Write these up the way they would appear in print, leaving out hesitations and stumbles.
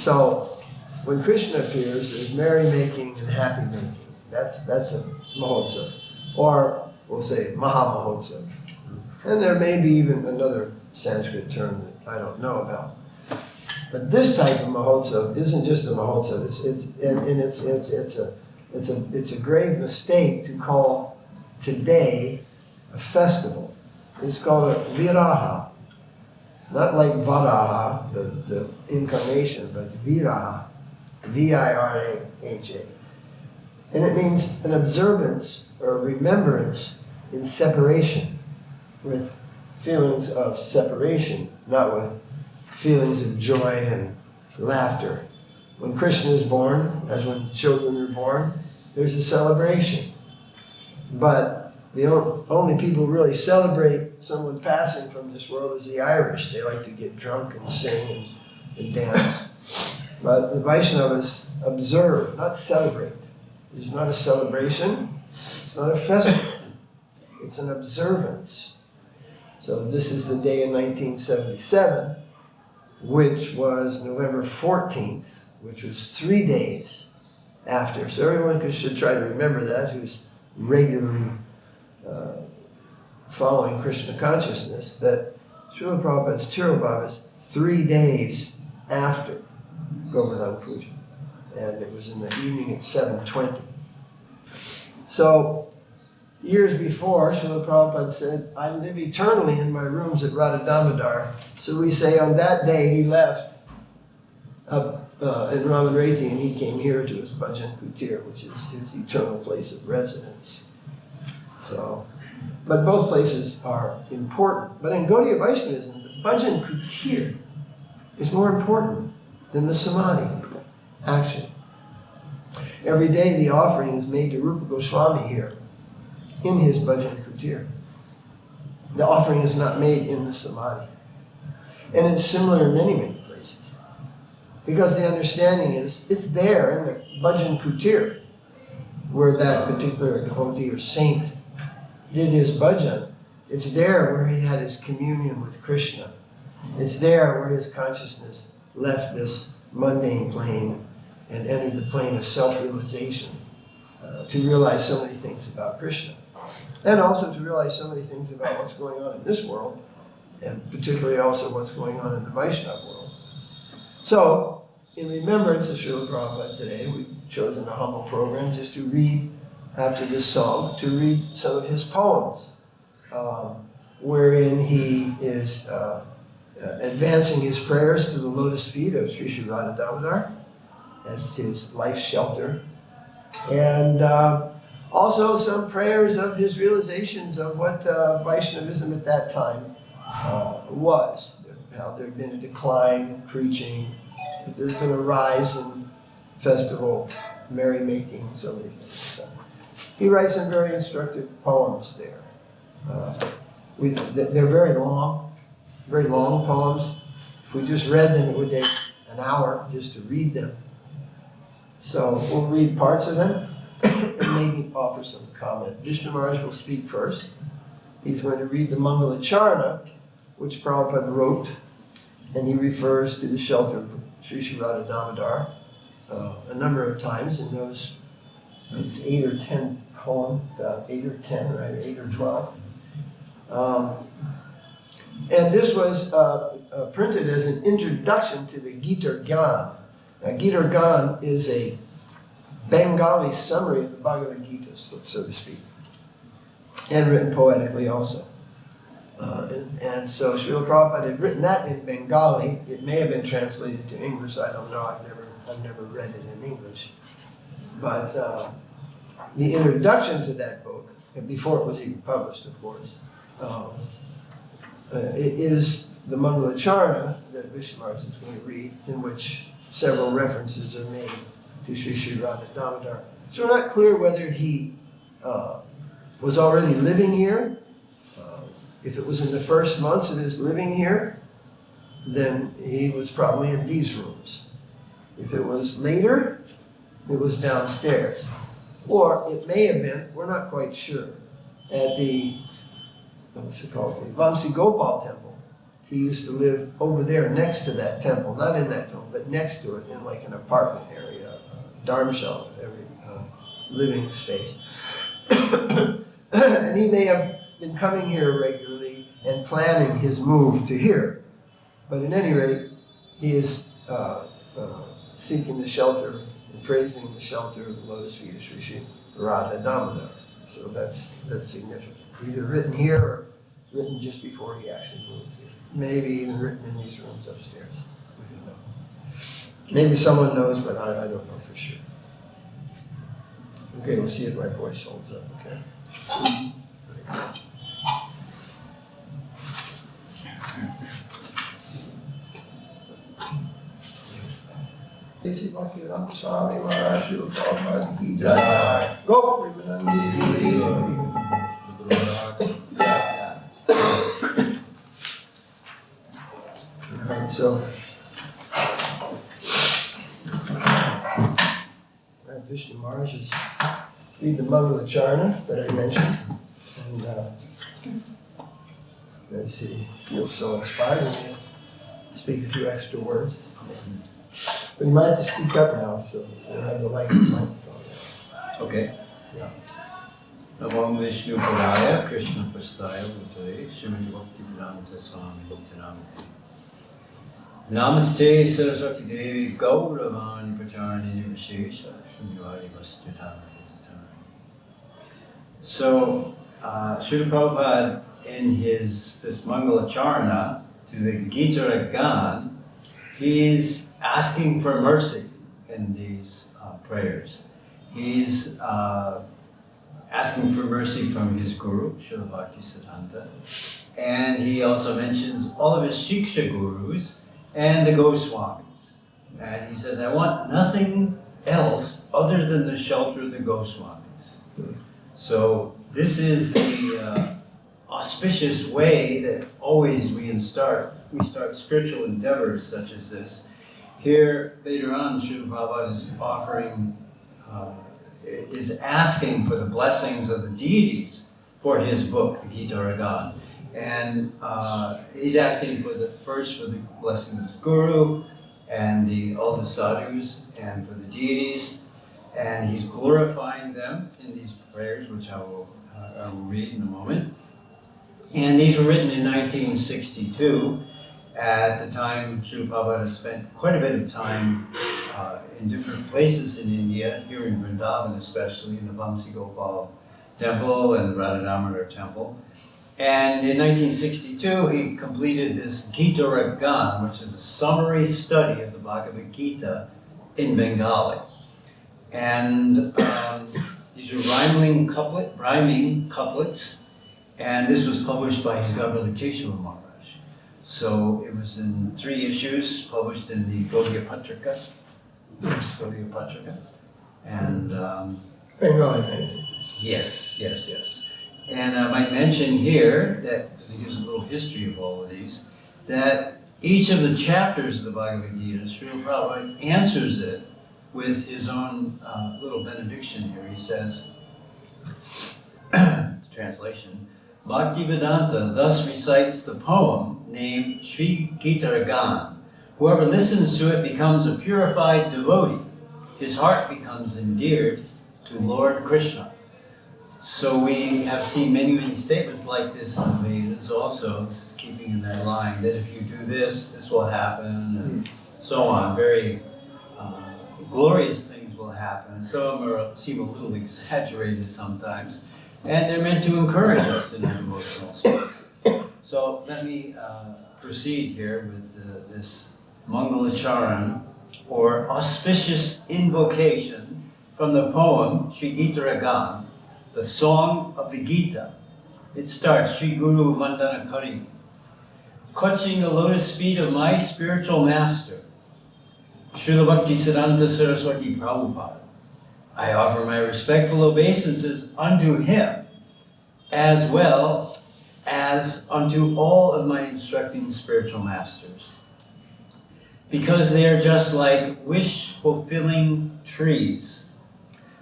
So when Krishna appears, there's merrymaking and happy making. That's a Mahotsava. Or we'll say Maha-mahotsava. And there may be even another Sanskrit term that I don't know about. But this type of Mahotsava isn't just a Mahotsava. It's a grave mistake to call today a festival. It's called a viraha. Not like Varaha, the incarnation, but viraha. V-I-R-A-H-A. And it means an observance or a remembrance in separation, with feelings of separation, not with feelings of joy and laughter. When Krishna is born, as when children are born, there's a celebration. But the only people who really celebrate someone passing from this world is the Irish. They like to get drunk and sing and dance. But the Vaisnavas observe, not celebrate. It's not a celebration. It's not a festival. It's an observance. So this is the day in 1977, which was November 14th, which was 3 days after. So everyone should try to remember that, who's regularly following Krishna consciousness, that Srila Prabhupada's Tirobhav is 3 days after Govardhan Puja. And it was in the evening at 7:20. So years before, Srila Prabhupada said, I live eternally in my rooms at Radha Damodar. So we say on that day he left up in Ramanreti and he came here to his bhajan-kutir, which is his eternal place of residence. So, but both places are important. But in Gaudiya Vaishnavism, the bhajan-kutir is more important than the samadhi action. Every day the offering is made to Rupa Goswami here in his bhajan-kutir. The offering is not made in the samadhi. And it's similar in many, many places. Because the understanding is, it's there in the bhajan-kutir where that particular devotee or saint did his bhajan. It's there where he had his communion with Krishna. It's there where his consciousness left this mundane plane and entered the plane of self-realization to realize so many things about Krishna. And also to realize so many things about what's going on in this world, and particularly also what's going on in the Vaishnava world. So, in remembrance of Srila Prabhupada today, we've chosen a humble program just to read, after this song, to read some of his poems, wherein he is advancing his prayers to the lotus feet of Sri Sri Radha Damodar as his life shelter. And also some prayers of his realizations of what Vaishnavism at that time was. How there had been a decline in preaching, there's been a rise in festival, merrymaking, and so many things. So he writes some very instructive poems there. They're very long poems. If we just read them, it would take an hour just to read them. So we'll read parts of them and maybe offer some comment. Vishnu Maharaj will speak first. He's going to read the mangalacarana, which Prabhupada wrote, and he refers to the shelter of Sri Sri Radha Damodar a number of times in those 8 or 10 poems, about 8 or 10, right, 8 or 12. And this was printed as an introduction to the Gitara-gana. Now, Gitara-gana is a Bengali summary of the Bhagavad Gita, so to speak, and written poetically also. And so Srila Prabhupada had written that in Bengali. It may have been translated to English. I don't know. I've never read it in English. But the introduction to that book, and before it was even published, of course, it is the Mangalacarana that Vishnu Maharaj is going to read, in which several references are made to Sri Sri Radha Damodar. So we're not clear whether he was already living here. If it was in the first months of his living here, then he was probably in these rooms. If it was later, it was downstairs. Or it may have been, we're not quite sure, at the, what's it called, the Vamsi Gopal temple he used to live over there next to that temple, not in that temple, but next to it in like an apartment area, dharmshala, every living space. And he may have been coming here regularly and planning his move to here. But at any rate, he is seeking the shelter and praising the shelter of the lotus feet of Sri Radha Damodar. So that's significant. Either written here or written just before he actually moved here. Maybe even written in these rooms upstairs. We don't know. Maybe someone knows, but I don't know for sure. Okay, we'll see if my voice holds up, okay? A.C. Bhaktivedanta Swami Maharaja, Srila Prabhupada, Gitara-gana. Go! Alright, so Vishnu Maharaj is read the mangalacarana that I mentioned, and as he feels so inspired, he'll speak a few extra words. But you might have to speak up now, so you'll have the microphone. Okay. Yeah. Namo Vishnu Padaya, Krishna Prastaya Bhutale, Srimati Bhaktivedanta Swami Prabhupada. Namaste Saraswati Devi Gauravani Pacharani Vishesha Srimati Vasjatana. So, Srila Prabhupada, in this Mangalacarana to the Gitara-gana, he's asking for mercy in these prayers. He's asking for mercy from his guru, Srila Bhaktisiddhanta, and he also mentions all of his Shiksha gurus and the Goswamis. And he says, I want nothing else other than the shelter of the Goswamis. So this is the auspicious way that always we start spiritual endeavors such as this. Here, later on, Srila Prabhupada is offering, is asking for the blessings of the deities for his book, the Gitara-gana. And he's asking first for the blessing of his guru and all the sadhus and for the deities. And he's glorifying them in these prayers, which I will read in a moment. And these were written in 1962. At the time, Srila Prabhupada had spent quite a bit of time in different places in India, here in Vrindavan especially, in the Vamsi Gopal temple and the Radha Damodar temple. And in 1962, he completed this Gitara-gana, which is a summary study of the Bhagavad Gita in Bengali. And these are rhyming couplets, and this was published by his godbrother Keshava Maharaj. So it was in 3 issues, published in the Gaudiya Patrika. And Bengali. yes. And I might mention here that, because he gives a little history of all of these, that each of the chapters of the Bhagavad Gita, Srila Prabhupada answers it with his own little benediction here. He says, translation, Bhaktivedanta thus recites the poem named Sri Gitara-gana. Whoever listens to it becomes a purified devotee. His heart becomes endeared to Lord Krishna. So we have seen many statements like this in the Vedas also, keeping in that line, that if you do this, this will happen, and so on. Very glorious things will happen. Some of them seem a little exaggerated sometimes, and they're meant to encourage us in our emotional states. So let me proceed here with this Mangalacharan, or auspicious invocation from the poem Sri Gitara-gana, the Song of the Gita. It starts, Sri Guru Vandana Kari, clutching the lotus feet of my spiritual master, Srila Bhaktisiddhanta Saraswati Prabhupada. I offer my respectful obeisances unto him, as well as unto all of my instructing spiritual masters, because they are just like wish-fulfilling trees.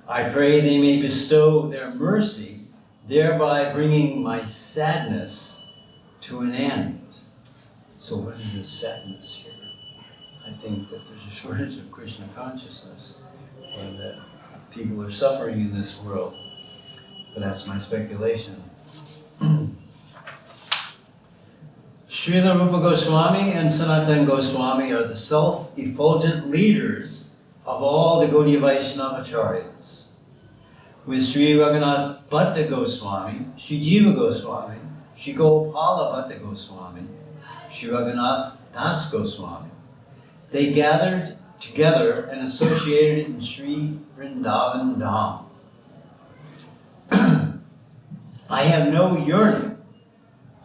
I pray they may bestow their mercy, thereby bringing my sadness to an end. So what is this sadness here? I think that there's a shortage of Krishna consciousness, or that people are suffering in this world. But that's my speculation. Srila Rupa Goswami and Sanatana Goswami are the self-effulgent leaders of all the Gaudiya Vaishnava acharyas. With Sri Raghunath Bhatta Goswami, Sri Jiva Goswami, Sri Gopala Bhatta Goswami, Sri Raghunath Das Goswami, they gathered together and associated in Sri Vrindavan Dham. I have no yearning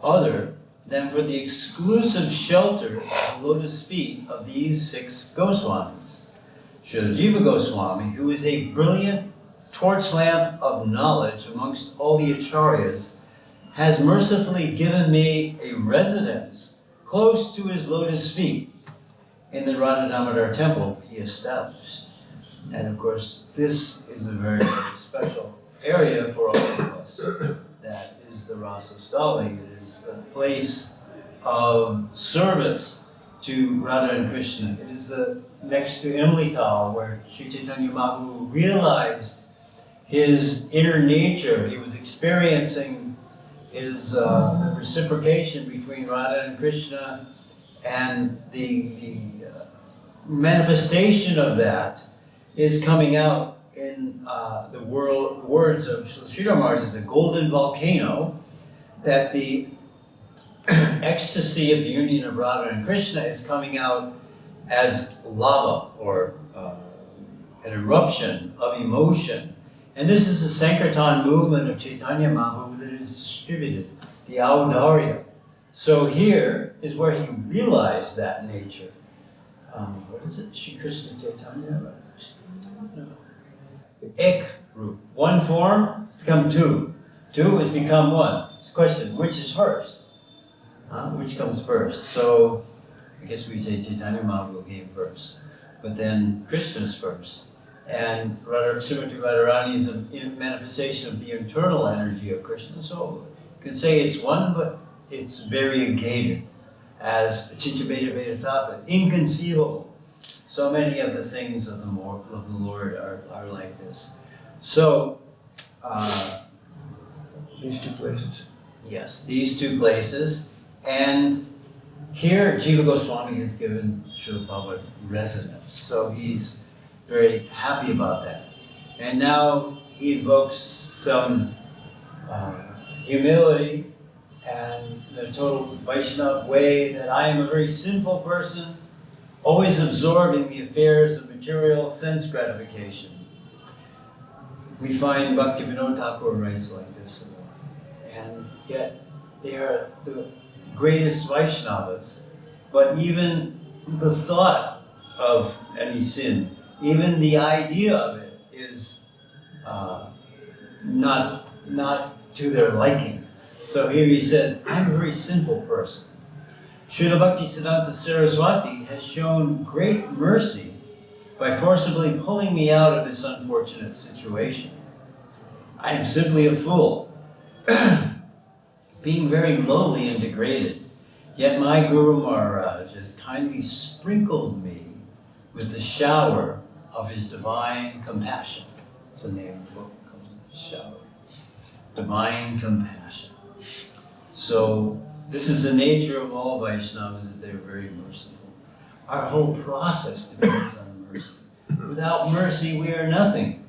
other than for the exclusive shelter of the lotus feet of these 6 Goswamis. Srila Jiva Goswami, who is a brilliant torch lamp of knowledge amongst all the acharyas, has mercifully given me a residence close to his lotus feet in the Radha Damodar temple he established. And of course, this is a very, very special area for all of us. That is the Rasa Stali. It is the place of service to Radha and Krishna. It is next to Imlital, where Sri Chaitanya Mahaprabhu realized his inner nature. He was experiencing his the reciprocation between Radha and Krishna, and the manifestation of that is coming out in the words of Sridhar Maharaj as a golden volcano, that the ecstasy of the union of Radha and Krishna is coming out as lava, or an eruption of emotion. And this is the Sankirtan movement of Chaitanya Mahaprabhu that is distributed, the Audarya. So here is where he realized that nature. What is it? Shri Krishna Chaitanya? No. Ek root. One form has become 2. 2 has become 1. It's a question, which is first? Which comes first? So I guess we say Chaitanya Mahaprabhu came first, but then Krishna's first. And Srimati Radharani is a manifestation of the internal energy of Krishna. So you could say it's one, but it's variegated, as Chicha-beta Beta Tattva, inconceivable. So many of the things of the Lord are like this. So, These 2 places. yes, these 2 places. And here, Jiva Goswami has given Srila Prabhupada residence. So he's very happy about that. And now he invokes some humility and the total Vaishnava way, that I am a very sinful person, always absorbed in the affairs of material sense gratification. We find Bhaktivedanta Thakur writes like this, and yet they are the greatest Vaishnavas, but even the thought of any sin, even the idea of it, is not to their liking. So here he says, I'm a very sinful person. Srila Bhaktisiddhanta Saraswati has shown great mercy by forcibly pulling me out of this unfortunate situation. I am simply a fool, being very lowly and degraded. Yet my Guru Maharaj has kindly sprinkled me with the shower of his divine compassion. It's the name of the book, Shower. Divine compassion. So this is the nature of all Vaishnavas, that they're very merciful. Our whole process depends on mercy. Without mercy, we are nothing.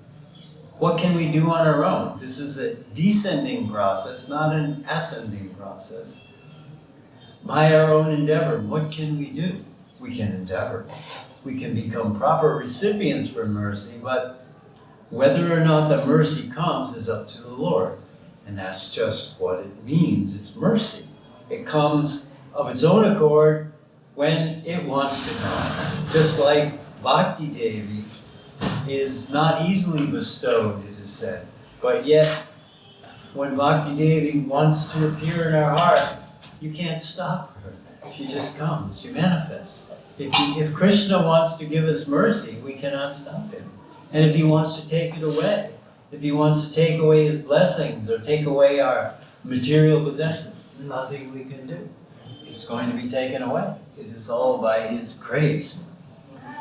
What can we do on our own? This is a descending process, not an ascending process. By our own endeavor, what can we do? We can endeavor. We can become proper recipients for mercy, but whether or not the mercy comes is up to the Lord. And that's just what it means. It's mercy. It comes of its own accord when it wants to come. Just like Bhakti Devi is not easily bestowed, it is said. But yet, when Bhakti Devi wants to appear in our heart, you can't stop her. She just comes, she manifests. If Krishna wants to give us mercy, we cannot stop him. And if he wants to take it away, if he wants to take away his blessings or take away our material possessions, nothing we can do. it's going to be taken away. It is all by His grace.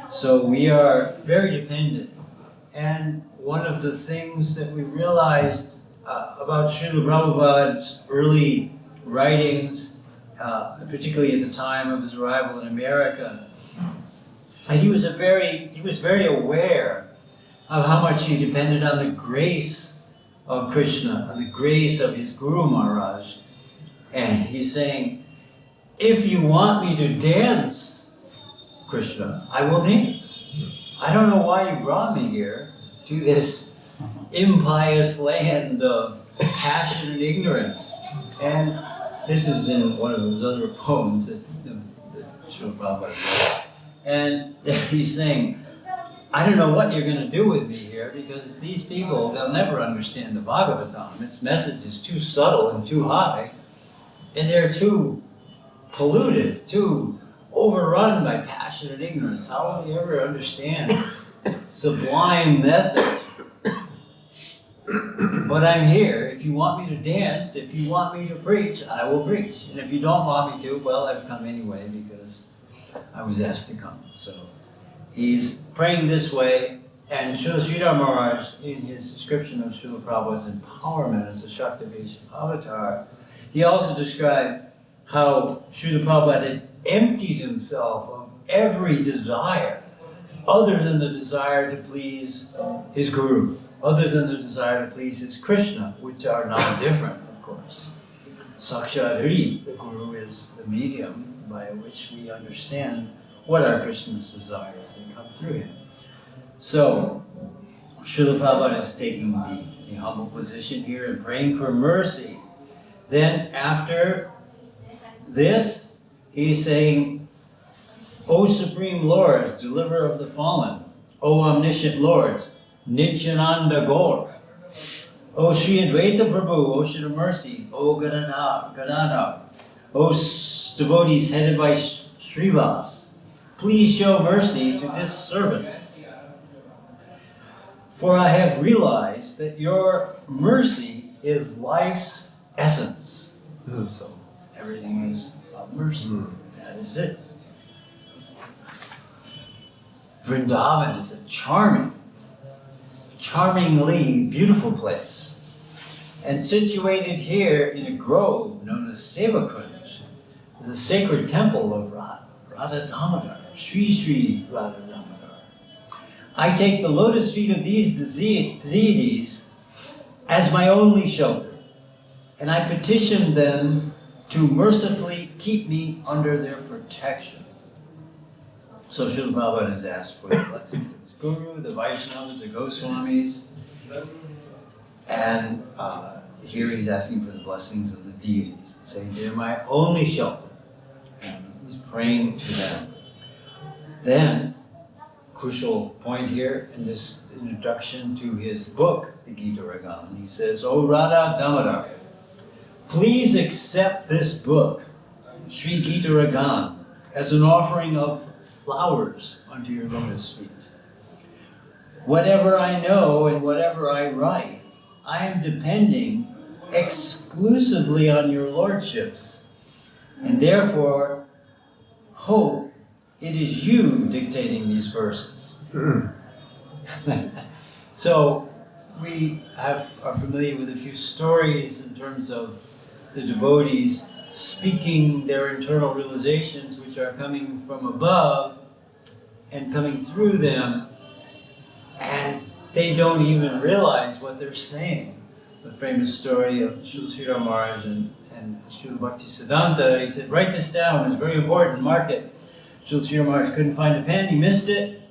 So we are very dependent. And one of the things that we realized about Srila Prabhupada's early writings, particularly at the time of his arrival in America, and he was very aware of how much he depended on the grace of Krishna, on the grace of his Guru Maharaj. And he's saying, if you want me to dance, Krishna, I will dance. I don't know why you brought me here to this impious land of passion and ignorance. And this is in one of those other poems that Srila Prabhupada wrote. And he's saying, I don't know what you're going to do with me here, because these people, they'll never understand the Bhagavatam. Its message is too subtle and too high, and they're too polluted, too overrun by passion and ignorance. How will you ever understand this sublime message? But I'm here. If you want me to dance, if you want me to preach, I will preach. And if you don't want me to, well, I've come anyway because I was asked to come. So he's praying this way. And Srila Maharaj, in his description of Srila Prabhupada's empowerment as a Shaktivesh avatar, he also described how Srila Prabhupada had emptied himself of every desire other than the desire to please his Guru, other than the desire to please his Krishna, which are not different, of course. Sakshat Hari, the Guru, is the medium by which we understand what are Krishna's desires. They come through him. So, Srila Prabhupada is taking the humble position here and praying for mercy. Then, after this, he's saying, O Supreme Lords, deliverer of the fallen, O omniscient Lords, Nityananda Gaur, O Shri Advaita Prabhu, Ocean of Mercy, O Gadadhar, O devotees headed by Srivas, please show mercy to this servant. For I have realized that your mercy is life's essence. So everything is about mercy. That is it. Vrindavan is a charmingly beautiful place. And situated here in a grove known as Sevakunj, is a sacred temple of Radha Damodar, Sri Radha Damodar. I take the lotus feet of these deities as my only shelter, and I petition them to mercifully keep me under their protection. So Srila Prabhupada has asked for the blessings of his Guru, the Vaisnavas, the Goswamis, and here he's asking for the blessings of the deities, saying they're my only shelter. And he's praying to them. Then, crucial point here in this introduction to his book, the Gitara-gana, he says, O Radha Damodar, please accept this book, Sri Gitara-gana, as an offering of flowers unto your lotus feet. Whatever I know and whatever I write, I am depending exclusively on your lordships, and therefore hope it is you dictating these verses. So we are familiar with a few stories in terms of the devotees speaking their internal realizations, which are coming from above and coming through them, and they don't even realize what they're saying. The famous story of Srila Maharaj and Srila Bhaktisiddhanta, he said, write this down, it's very important, mark it. Srila Maharaj couldn't find a pen, he missed it.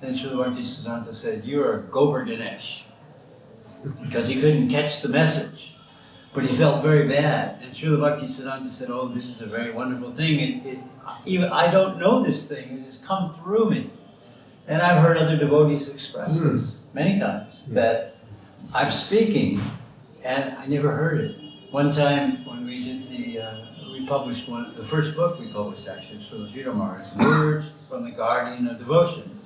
Then Srila Bhaktisiddhanta said, you're a Gobar Ganesh, because he couldn't catch the message. But he felt very bad. And Srila Bhaktisiddhanta said, oh, this is a very wonderful thing. Even I don't know this thing, it has come through me. And I've heard other devotees express this many times, that I'm speaking and I never heard it. One time when we did we published the first book we published actually, Srila Maharaj, Words from the Guardian of Devotion.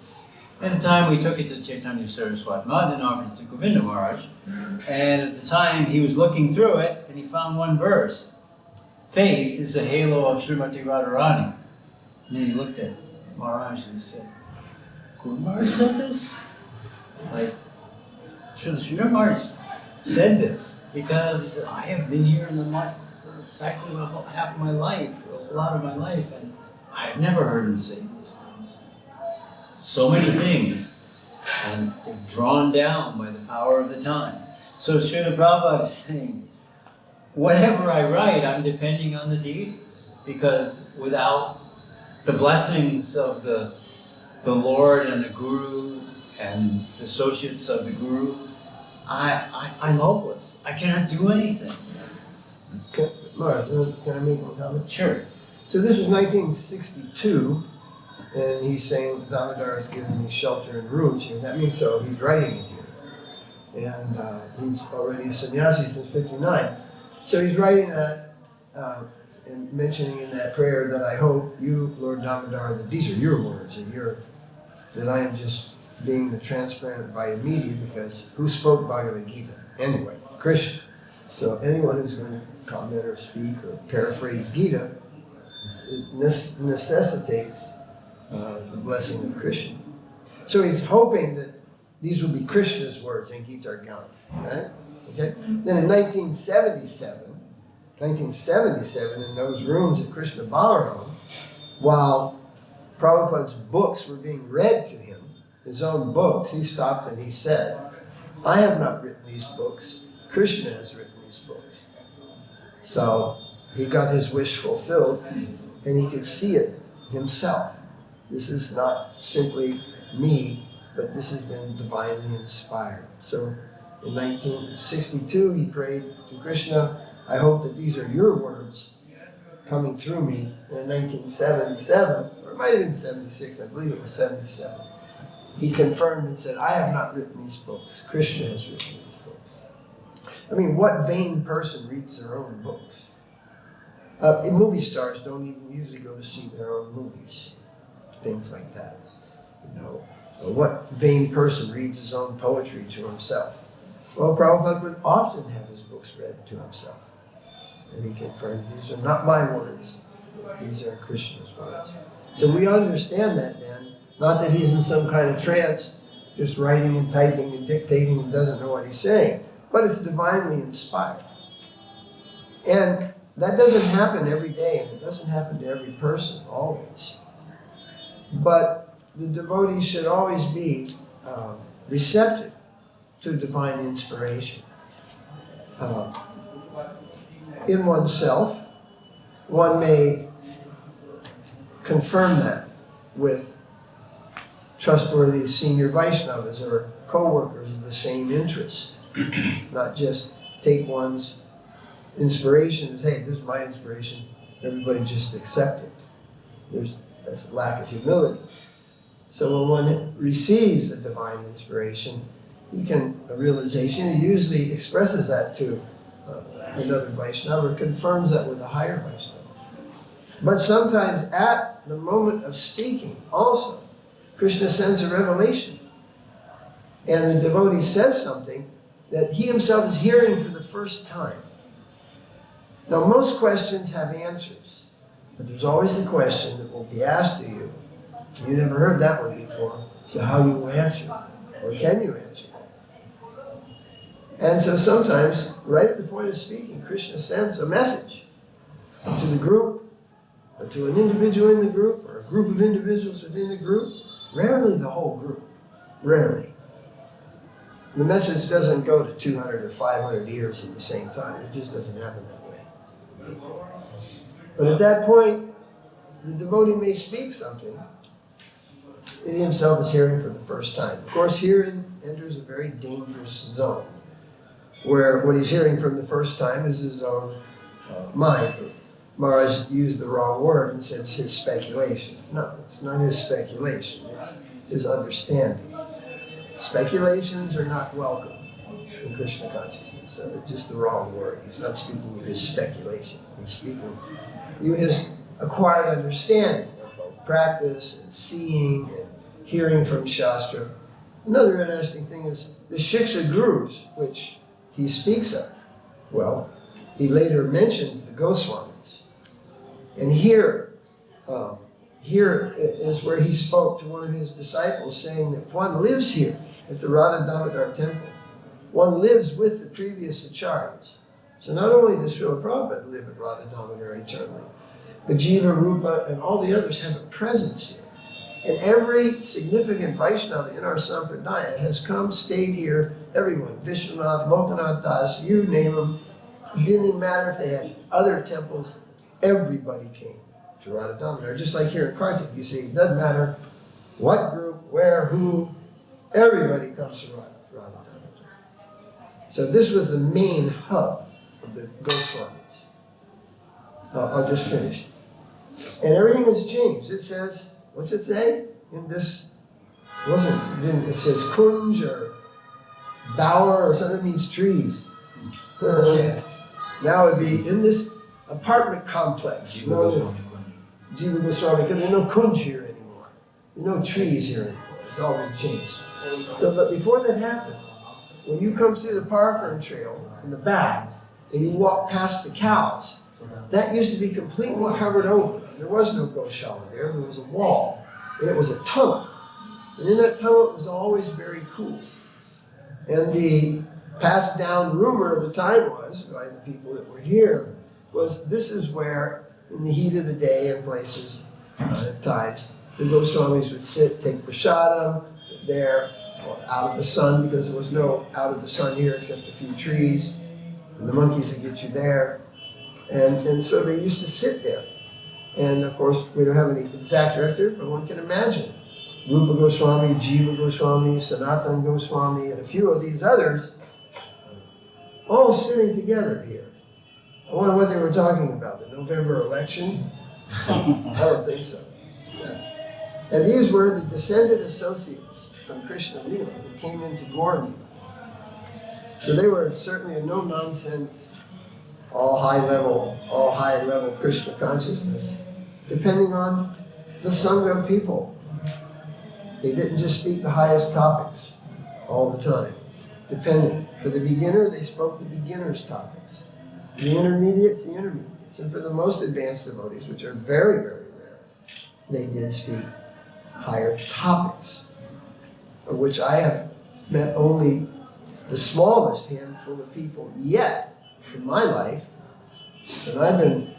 At the time we took it to Chaitanya Saraswati Mad and offered it to Govinda Maharaj. And at the time he was looking through it and he found one verse. faith is the halo of Srimati Radharani. And then he looked at Maharaj and he said, Guru Maharaj said this? Like, Srila Maharaj said this because he said, I have been here in the light for practically about half of my life, a lot of my life, and I've never heard him say these things. So many things, and they're drawn down by the power of the time. So Srila Prabhupada is saying, whatever I write, I'm depending on the deities, because without the blessings of the Lord and the Guru and the associates of the Guru, I'm hopeless. I cannot do anything. Maharaj, can I make one comment? Sure. So this was 1962, and he's saying Damodar has given me shelter and rooms here. That means so he's writing it here. And he's already a sannyasi since 59. So he's writing that and mentioning in that prayer that I hope you, Lord Damodar, that these are your words, and that I am just being the transparent via media, because who spoke Bhagavad Gita? Anyway, Krishna. So anyone who's going to comment or speak or paraphrase Gita, it necessitates the blessing of Krishna. So he's hoping that these will be Krishna's words in Gitara-gana, right? Okay? Then in 1977, in those rooms at Krishna Balaram, while Prabhupada's books were being read to him, his own books, he stopped and he said, I have not written these books, Krishna has written these books. So he got his wish fulfilled, and he could see it himself. This is not simply me, but this has been divinely inspired. So in 1962, he prayed to Krishna, I hope that these are your words coming through me. And in 1977, or it might have been 76, I believe it was 77, he confirmed and said, I have not written these books. Krishna has written these books. I mean, what vain person reads their own books? Movie stars don't even usually go to see their own movies. Things like that. You know, what vain person reads his own poetry to himself? Well, Prabhupada would often have his books read to himself. And he confirmed, these are not my words. These are Krishna's words. So we understand that then. Not that he's in some kind of trance, just writing and typing and dictating and doesn't know what he's saying, but it's divinely inspired. And that doesn't happen every day, and it doesn't happen to every person always. But the devotee should always be receptive to divine inspiration. In oneself, one may confirm that with trustworthy senior Vaisnavas or co-workers of the same interest. Not just take one's inspiration as, hey, this is my inspiration, everybody just accept it. That's a lack of humility. So when one receives a divine inspiration, a realization, he usually expresses that to another Vaishnava, or confirms that with a higher Vaishnava. But sometimes at the moment of speaking also, Krishna sends a revelation. And the devotee says something that he himself is hearing for the first time. Now, most questions have answers, but there's always the question that will be asked to you. You never heard that one before, so how you will answer it, or can you answer it? And so sometimes, right at the point of speaking, Krishna sends a message to the group, or to an individual in the group, or a group of individuals within the group. Rarely the whole group. Rarely. The message doesn't go to 200 or 500 ears at the same time. It just doesn't happen that way. But at that point, the devotee may speak something that he himself is hearing for the first time. Of course, herein enters a very dangerous zone, where what he's hearing from the first time is his own mind. Maharaj used the wrong word and said it's his speculation. No, it's not his speculation, it's his understanding. Speculations are not welcome in Krishna consciousness, so it's just the wrong word. He's not speaking of his speculation. He's speaking of his acquired understanding of both practice and seeing and hearing from Shastra. Another interesting thing is the Shiksha Gurus, which he speaks of. Well, he later mentions the Goswamis. And here is where he spoke to one of his disciples, saying that one lives here at the Radha Damodar temple. One lives with the previous acharyas. So not only does Srila Prabhupada live at Radha Damodar eternally, but Jiva, Rupa, and all the others have a presence here. And every significant Vaishnava in our Sampradaya has come, stayed here, everyone, Vishwanath, Lokanath Das, you name them. It didn't even matter if they had other temples, everybody came to Radha Damodar. Just like here in Kartik, you see, it doesn't matter what group, where, who, everybody comes to Radha Damodar. So this was the main hub of the Goswamis. I'll just finish. And everything has changed. It says, what's it say? In this, it says kunj or bower or something, that means trees. Now it'd be in this apartment complex. Jiva Goswami, because there's no kunj here anymore. There's no trees here anymore. It's all been changed. So, but before that happened, when you come through the Parkrun trail in the back and you walk past the cows, that used to be completely covered over. There was no Goshala there. There was a wall, and it was a tunnel. And in that tunnel, it was always very cool. And the passed down rumor of the time was, by the people that were here, was this is where, in the heat of the day and places, at times, the Goswamis would sit, take prasadam there, or out of the sun, because there was no out of the sun here except a few trees, and the monkeys would get you there. And so they used to sit there. And of course, we don't have any exact record, but one can imagine. Rupa Goswami, Jiva Goswami, Sanatan Goswami, and a few of these others, all sitting together here. I wonder what they were talking about, the November election? I don't think so. And these were the descended associates from Krishna Lila who came into Gaur Lila. So they were certainly a no-nonsense, all high-level Krishna consciousness, depending on the Sangha people. They didn't just speak the highest topics all the time. Depending. For the beginner, they spoke the beginner's topics. The intermediates, the intermediates. And for the most advanced devotees, which are very, very rare, they did speak higher topics, of which I have met only the smallest handful of people yet in my life. And I've been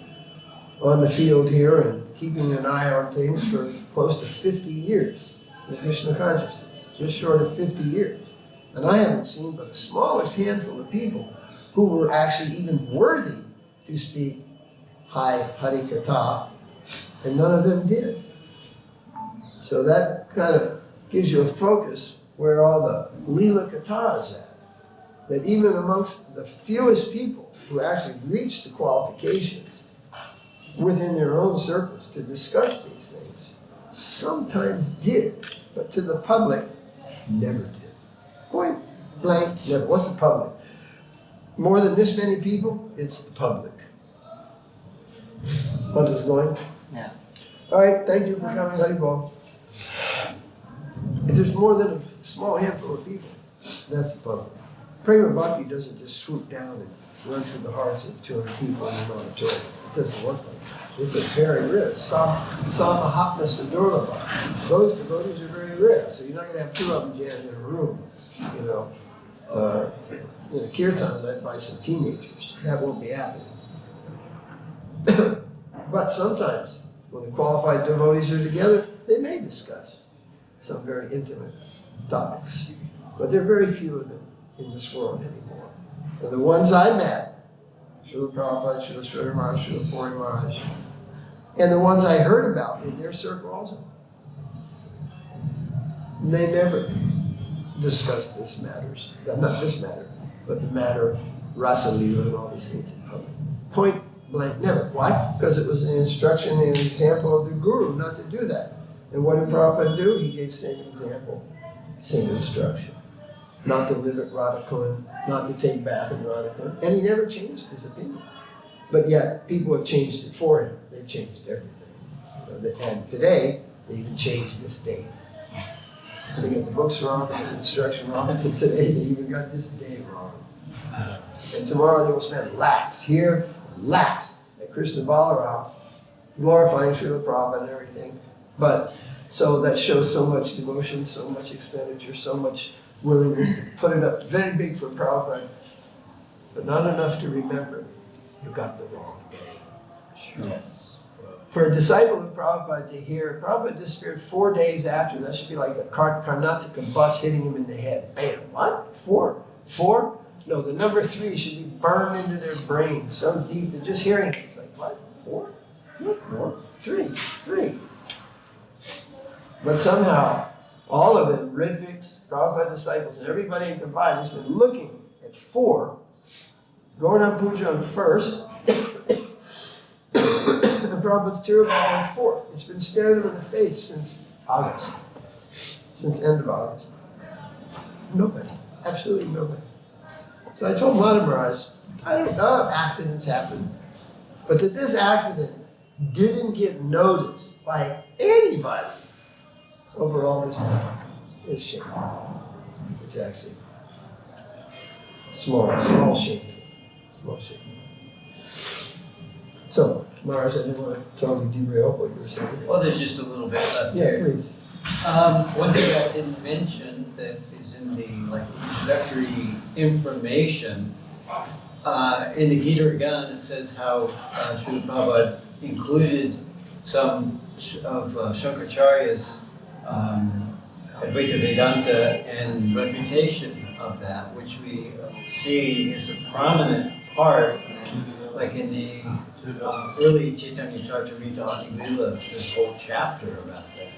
on the field here and keeping an eye on things for close to 50 years in Krishna consciousness, just short of 50 years. And I haven't seen but the smallest handful of people who were actually even worthy to speak high Hari Katha, and none of them did. So that kind of gives you a focus where all the Leela Katha is at. That even amongst the fewest people who actually reached the qualifications within their own circles to discuss these things, sometimes did, but to the public, never did. Point blank, never. What's the public? More than this many people, it's the public. What is going? Yeah. All right, thank you for coming, Haribol. If there's more than a small handful of people, that's the public. Prema Bhakti doesn't just swoop down and run through the hearts of 200 people in an auditorium. It doesn't work like that. It's a very rare. Samahatma Sadurlabha. Those devotees are very rare. So you're not going to have two of them jammed in a room, in a kirtan led by some teenagers. That won't be happening. But sometimes, when the qualified devotees are together, they may discuss some very intimate topics. But there are very few of them in this world anymore. And the ones I met, Srila Prabhupada, Srila Sridhar Maharaj, Srila Puri Maharaj, and the ones I heard about in their circle also, they never discussed this matters. Not this matter, but the matter of Rasa Lila and all these things in public. Point blank, never. Why? Because it was an instruction and an example of the Guru not to do that. And what did Prabhupada do? He gave same example, same instruction. Not to live at Radhakund, not to take bath in Radhakund. And he never changed his opinion. But yet, people have changed it for him. They've changed everything. And today, they even changed this date. They got the books wrong, the instruction wrong, and today they even got this day wrong. And tomorrow they will spend lakhs here, lakhs at Krishna Balaram glorifying Srila Prabhupada and everything. But so that shows so much devotion, so much expenditure, so much willingness to put it up very big for Prabhupada, but not enough to remember you got the wrong day. Yes. For a disciple of Prabhupada to hear, Prabhupada disappeared 4 days after, that should be like a Karnataka bus hitting him in the head. Bam, what? 4? 4? No, the number 3 should be burned into their brain so deep that just hearing it, it's like, what? 4? What? 4? 3. But somehow, all of them, Ritviks, Prabhupada disciples, and everybody in combined has been looking at 4, Govardhan Puja on 1st, and Prabhupada's Tirubhav on 4th. It's been staring them in the face since August, since end of August. Nobody, absolutely nobody. So I told Madhu Maharaj, I don't know if accidents happen, but that this accident didn't get noticed by anybody over all this time is shameful. It's actually small shameful. Small shameful. So, Maharaj, I didn't want to totally derail what you were saying. Well, there's just a little bit left Yeah, here. please. One thing I didn't mention that is in the introductory information, in the Gitara-gana it says how Srila Prabhupada included some of Shankaracharya's Advaita Vedanta and refutation of that, which we see is a prominent part, like in the early Chaitanya Charitamrita Adi-lila, this whole chapter about that.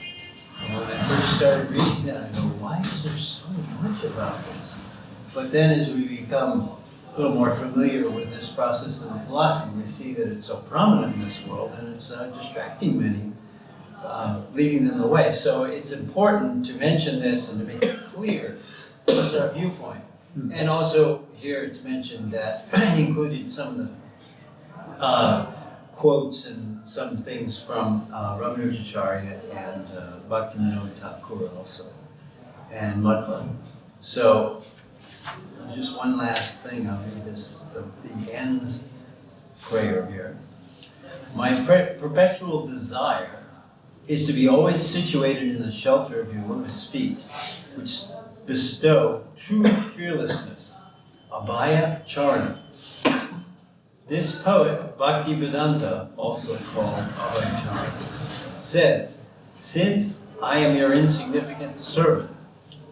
And when I first started reading that, I go, why is there so much about this? But then as we become a little more familiar with this process of the philosophy, we see that it's so prominent in this world and it's distracting many, leading them away. So it's important to mention this and to make it clear what's our viewpoint. And also here it's mentioned that he included some of the quotes and some things from Ramanujacharya and Bhaktivedanta Thakur also, and Madhva. So just one last thing, I'll read this, the end prayer here. My perpetual desire is to be always situated in the shelter of your lotus feet, which bestow true fearlessness, abhaya charana. This poet, Bhaktivedanta, also called Abhaya Charana, says, since I am your insignificant servant,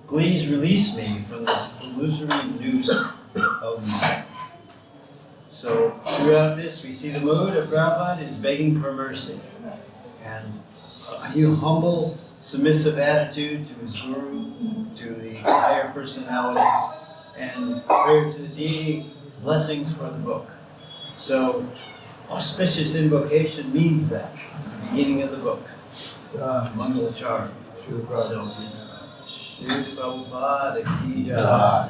please release me from this illusory noose of mine. So throughout this, we see the mood of Prabhupada is begging for mercy. And a humble, submissive attitude to his guru, to the higher personalities, and prayer to the deity, blessings for the book. So auspicious invocation means that, the beginning of the book, mangalacarana. So, Srila Prabhupada ki jai.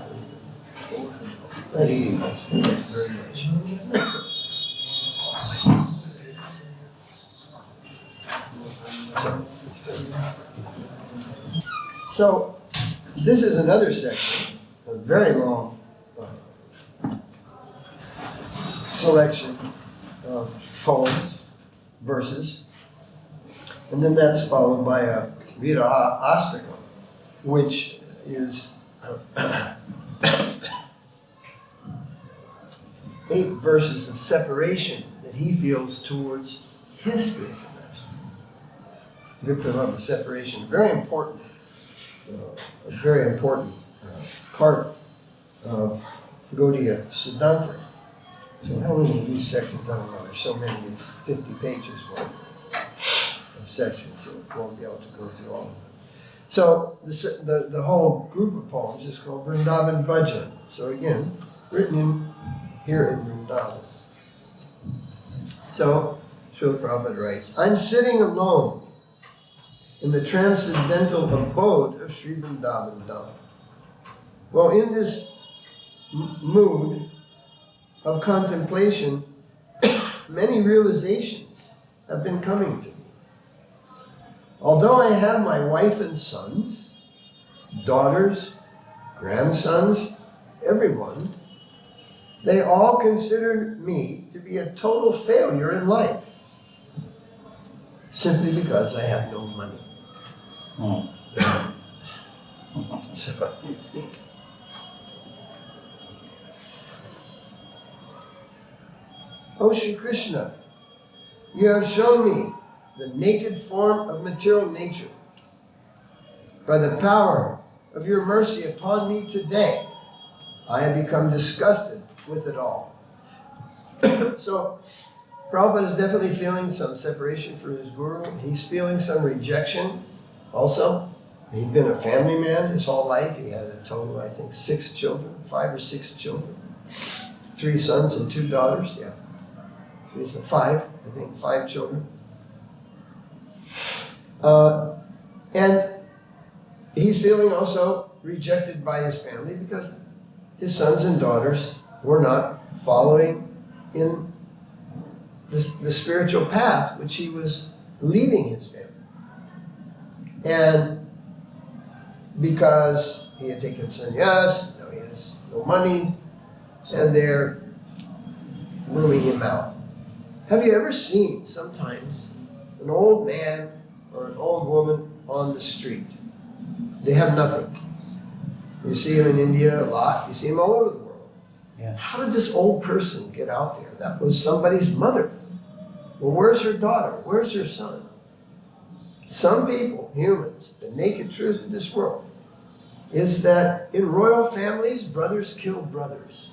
Thank you very much. So, this is another section, a very long selection of poems, verses, and then that's followed by a viraha-mahotsava, which is 8 verses of separation that he feels towards his spiritual master. Vipralambha, separation, very important, a very important part of Gaudiya Siddhanta. So how many of these sections, I don't know, there's so many, it's 50 pages worth of sections, so we won't be able to go through all of them. So the whole group of poems is called Vrindavan Bhajan. So again, written here in Vrindavan. So Srila Prabhupada writes, I'm sitting alone in the transcendental abode of Sri Vrindavan Dham. Well, in this mood of contemplation, many realizations have been coming to me. Although I have my wife and sons, daughters, grandsons, everyone, they all consider me to be a total failure in life. simply because I have no money. Oh. So, O Shri Krishna, you have shown me the naked form of material nature. By the power of your mercy upon me today, I have become disgusted with it all. So, Prabhupada is definitely feeling some separation from his guru. He's feeling some rejection also. He'd been a family man his whole life. He had a total, I think, 6 children, 5 or 6 children. 3 sons and 2 daughters, yeah. 5, I think, 5 children. And he's feeling also rejected by his family because his sons and daughters were not following in the spiritual path which he was leading his family. And because he had taken sannyas, now he has no money, and they're rooming him out. Have you ever seen sometimes an old man or an old woman on the street? They have nothing. You see them in India a lot. You see them all over the world. Yeah. How did this old person get out there? That was somebody's mother. Well, where's her daughter? Where's her son? Some people, humans, the naked truth of this world is that in royal families, brothers kill brothers.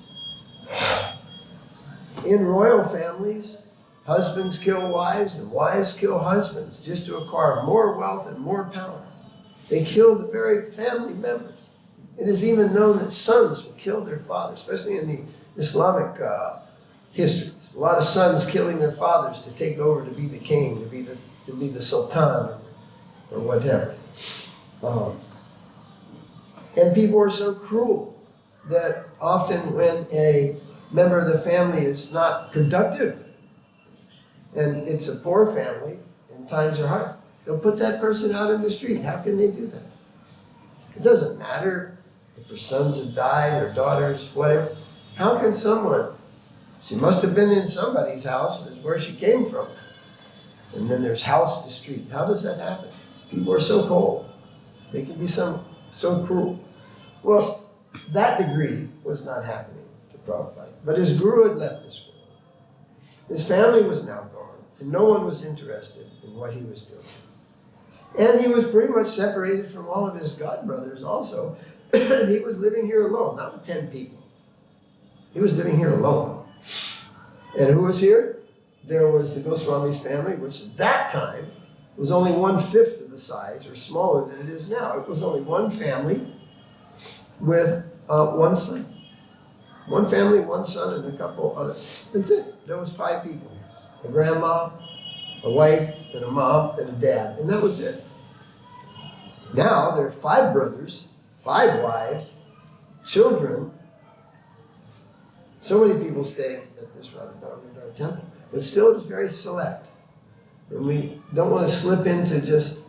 In royal families, husbands kill wives and wives kill husbands just to acquire more wealth and more power. They kill the very family members. It is even known that sons will kill their fathers, especially in the Islamic histories. A lot of sons killing their fathers to take over, to be the king, to be the sultan, or whatever. And people are so cruel that often when a member of the family is not productive, and it's a poor family, and times are hard, they'll put that person out in the street. How can they do that? It doesn't matter if her sons have died or daughters, whatever. How can someone, she must have been in somebody's house, is where she came from. And then there's house to street. How does that happen? People are so cold. They can be so cruel. Well, that degree was not happening to Prabhupada. But his guru had left this world. His family was now gone, and no one was interested in what he was doing. And he was pretty much separated from all of his godbrothers also. He was living here alone, not with 10 people. He was living here alone. And who was here? There was the Goswami's family, which at that time was only 1/5 of the size, or smaller than it is now. It was only one family with one son. One family, one son, and a couple others. That's it. There was 5 people here. A grandma, a wife, and a mom, and a dad. And that was it. Now there are 5 brothers, 5 wives, children. So many people staying at this Radha-Damodar temple. But still it is very select. And we don't want to slip into just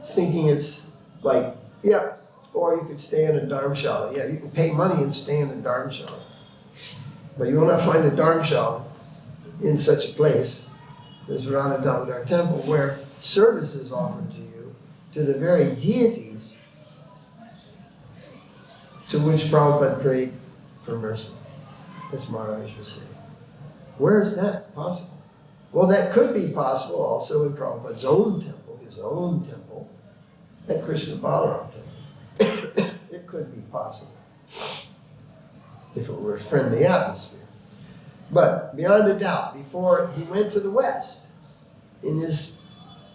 thinking it's like, yeah, or you could stay in a dharamshala. Yeah, you can pay money and stay in a dharamshala. But you will not find a dharamshala in such a place as Radha Damodar temple, where service is offered to you, to the very deities to which Prabhupada prayed for mercy, as Maharaj was saying. Where is that possible? Well, that could be possible also in Prabhupada's own temple, his own temple, at Krishna Balaram temple. It could be possible if it were a friendly atmosphere. But beyond a doubt, before he went to the West, in his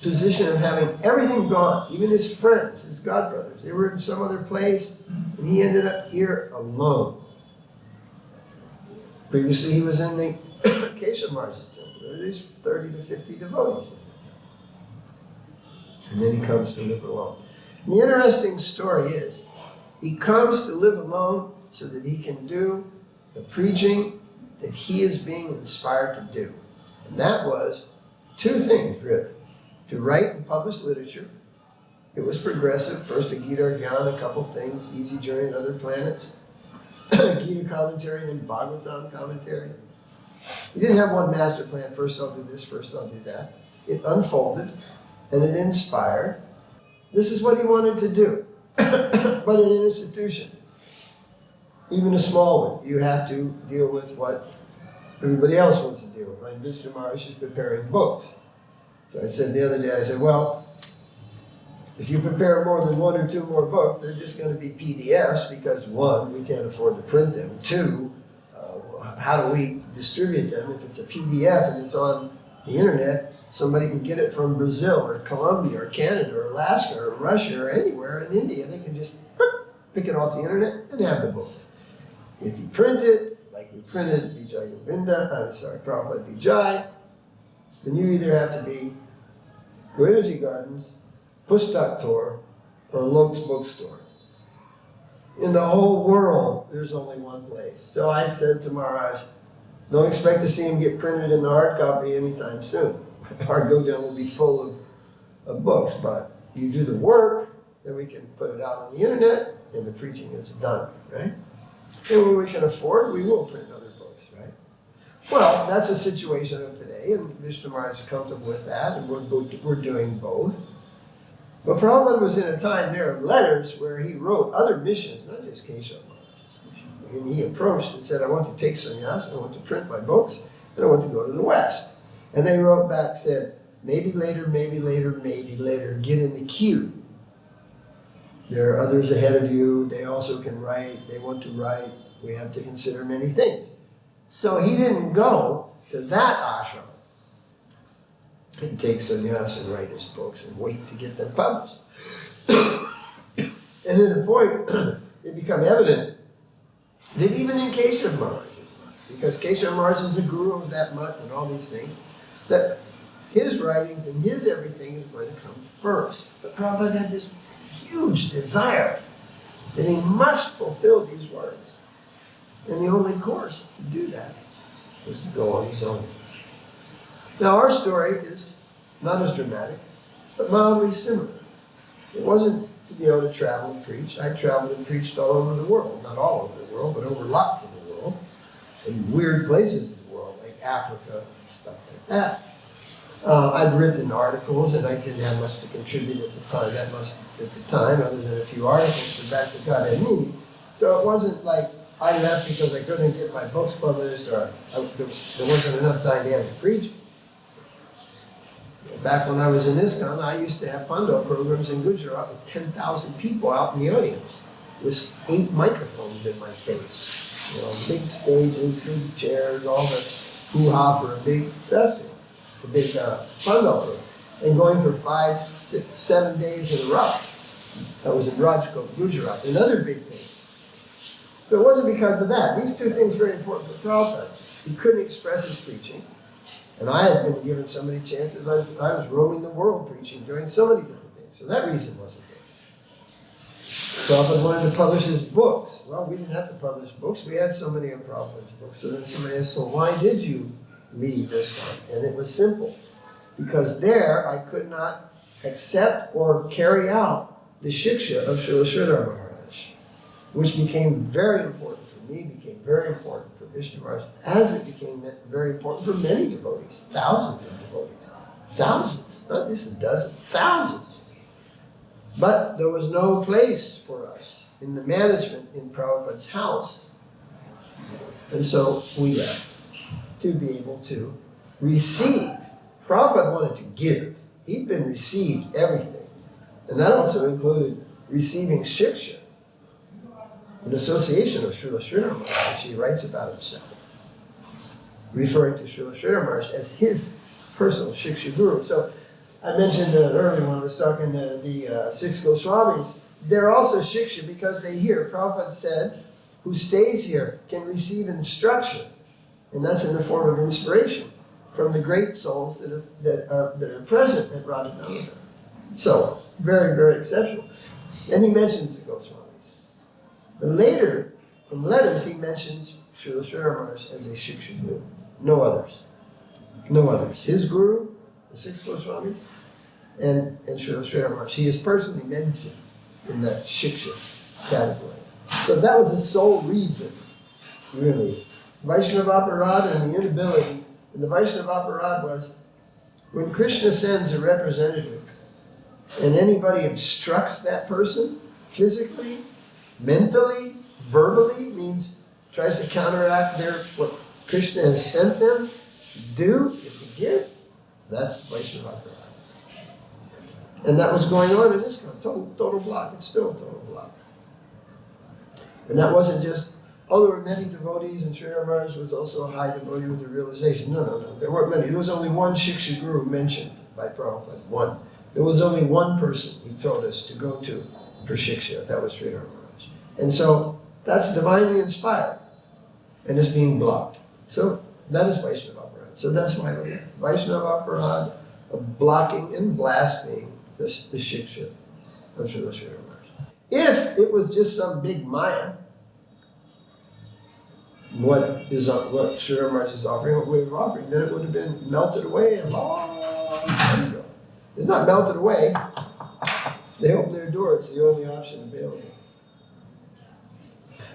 position of having everything gone, even his friends, his godbrothers, they were in some other place, and he ended up here alone. Previously, he was in the Keshav Maharaj's temple. There were these 30 to 50 devotees in the temple. And then he comes to live alone. And the interesting story is, he comes to live alone so that he can do the preaching that he is being inspired to do. And that was 2 things, really. To write and publish literature. It was progressive. First a Gitara-gana, a couple things, Easy Journey to Other Planets, Gita commentary, then Bhagavatam commentary. He didn't have one master plan. First I'll do this, first I'll do that. it unfolded and it inspired. This is what he wanted to do. But in an institution, even a small one, you have to deal with what everybody else wants to deal with. Like Vishnu Maharaj is preparing books. So I said the other day, I said, well, if you prepare more than 1 or 2 more books, they're just going to be PDFs because 1, we can't afford to print them. 2, how do we distribute them? If it's a PDF and it's on the internet, somebody can get it from Brazil or Colombia or Canada or Alaska or Russia or anywhere in India. They can just pick it off the internet and have the book. If you print it, like we printed Prabhupada Vijay, then you either have to be Goenji Gardens, Pustak Tor, or Lok's bookstore. In the whole world, there's only one place. So I said to Maharaj, don't expect to see him get printed in the hard copy anytime soon. Our go-down will be full of books, but you do the work, then we can put it out on the internet, and the preaching is done, right? And when we can afford, we will print other books, right? Well, that's the situation of today, and Vishnu Maharaj is comfortable with that, and we're doing both. But Prabhupada was in a time there of letters where he wrote other missions, not just Keshav Maharaj's mission. And he approached and said, I want to take sannyas, I want to print my books, and I want to go to the West. And they wrote back, said, maybe later, maybe later, maybe later, get in the queue. There are others ahead of you, they also can write, they want to write, we have to consider many things. So he didn't go to that ashram and take sannyas and write his books and wait to get them published. And at a point, it became evident that even in Keshav Maharaj, because Keshav Maharaj is a guru of that mutt and all these things, that his writings and his everything is going to come first. But Prabhupada had this huge desire that he must fulfill these words. And the only course to do that was to go on his own. Now our story is not as dramatic, but mildly similar. It wasn't to be able to travel and preach. I traveled and preached all over the world. Not all over the world, but over lots of the world. In weird places in the world, like Africa and stuff like that. I'd written articles, and I didn't have much to contribute at the time, other than a few articles to back the God had me. So it wasn't like I left because I couldn't get my books published, or there wasn't enough time to have to preach. Back when I was in ISKCON, I used to have Pando programs in Gujarat with 10,000 people out in the audience, with 8 microphones in my face. You know, big stages, big chairs, all the hoo-ha for a big festival, a big Pando program, and going for 5, 6, 7 days in a row. That was in Rajkot, Gujarat, another big thing. So it wasn't because of that. These 2 things are very important for Prabhupada. He couldn't express his preaching. And I had been given so many chances. I was roaming the world preaching, doing so many different things. So that reason wasn't there. Prabhupada wanted to publish his books. Well, we didn't have to publish books. We had so many of Prabhupada's books. So then somebody asked, so why did you leave ISKCON? And it was simple. Because there I could not accept or carry out the shiksha of Srila Maharaj, which became very important for me, became very important for Vishnu Maharaj, as it became very important for many devotees, thousands of devotees, thousands, not just a dozen, thousands. But there was no place for us in the management in Prabhupada's house. And so we left to be able to receive. Prabhupada wanted to give. He'd been received everything. And that also included receiving shiksha, an association of Srila Maharaj, which he writes about himself, referring to Srila Maharaj as his personal shiksha guru. So I mentioned earlier when I was talking to the 6 Goswamis, they're also shiksha because they hear. Prabhupada said, who stays here can receive instruction, and that's in the form of inspiration from the great souls that are present at Radha. So, very, very exceptional. And he mentions the Goswamis. But later, in letters, he mentions Srila Maharaj as a shiksha guru. No others. No others. His guru, the 6 Goswamis, and Srila Maharaj. He is personally mentioned in that shiksha category. So that was the sole reason, really. Vaishnava aparad and the inability, and the Vaishnava aparad was When Krishna sends a representative and anybody obstructs that person, physically, mentally, verbally, means tries to counteract what Krishna has sent them to do, if he did, that's Vaishnava. And that was going on in this country, total block. It's still a total block. And that wasn't just, oh, there were many devotees, and Srila Maharaj was also a high devotee with the realization. No. There weren't many. There was only one Shiksha Guru mentioned by Prabhupada. One. There was only one person he told us to go to for Shiksha. That was Srila Maharaj. And so that's divinely inspired and is being blocked. So that is Vaishnava Aparad. So that's why we have Vaishnava Aparad of blocking and blaspheming the Shiksha of Srila Maharaj. If it was just some big Maya, what Srila Maharaj is offering, what we're offering, then it would have been melted away a long time ago. It's not melted away. They open their door, it's the only option available.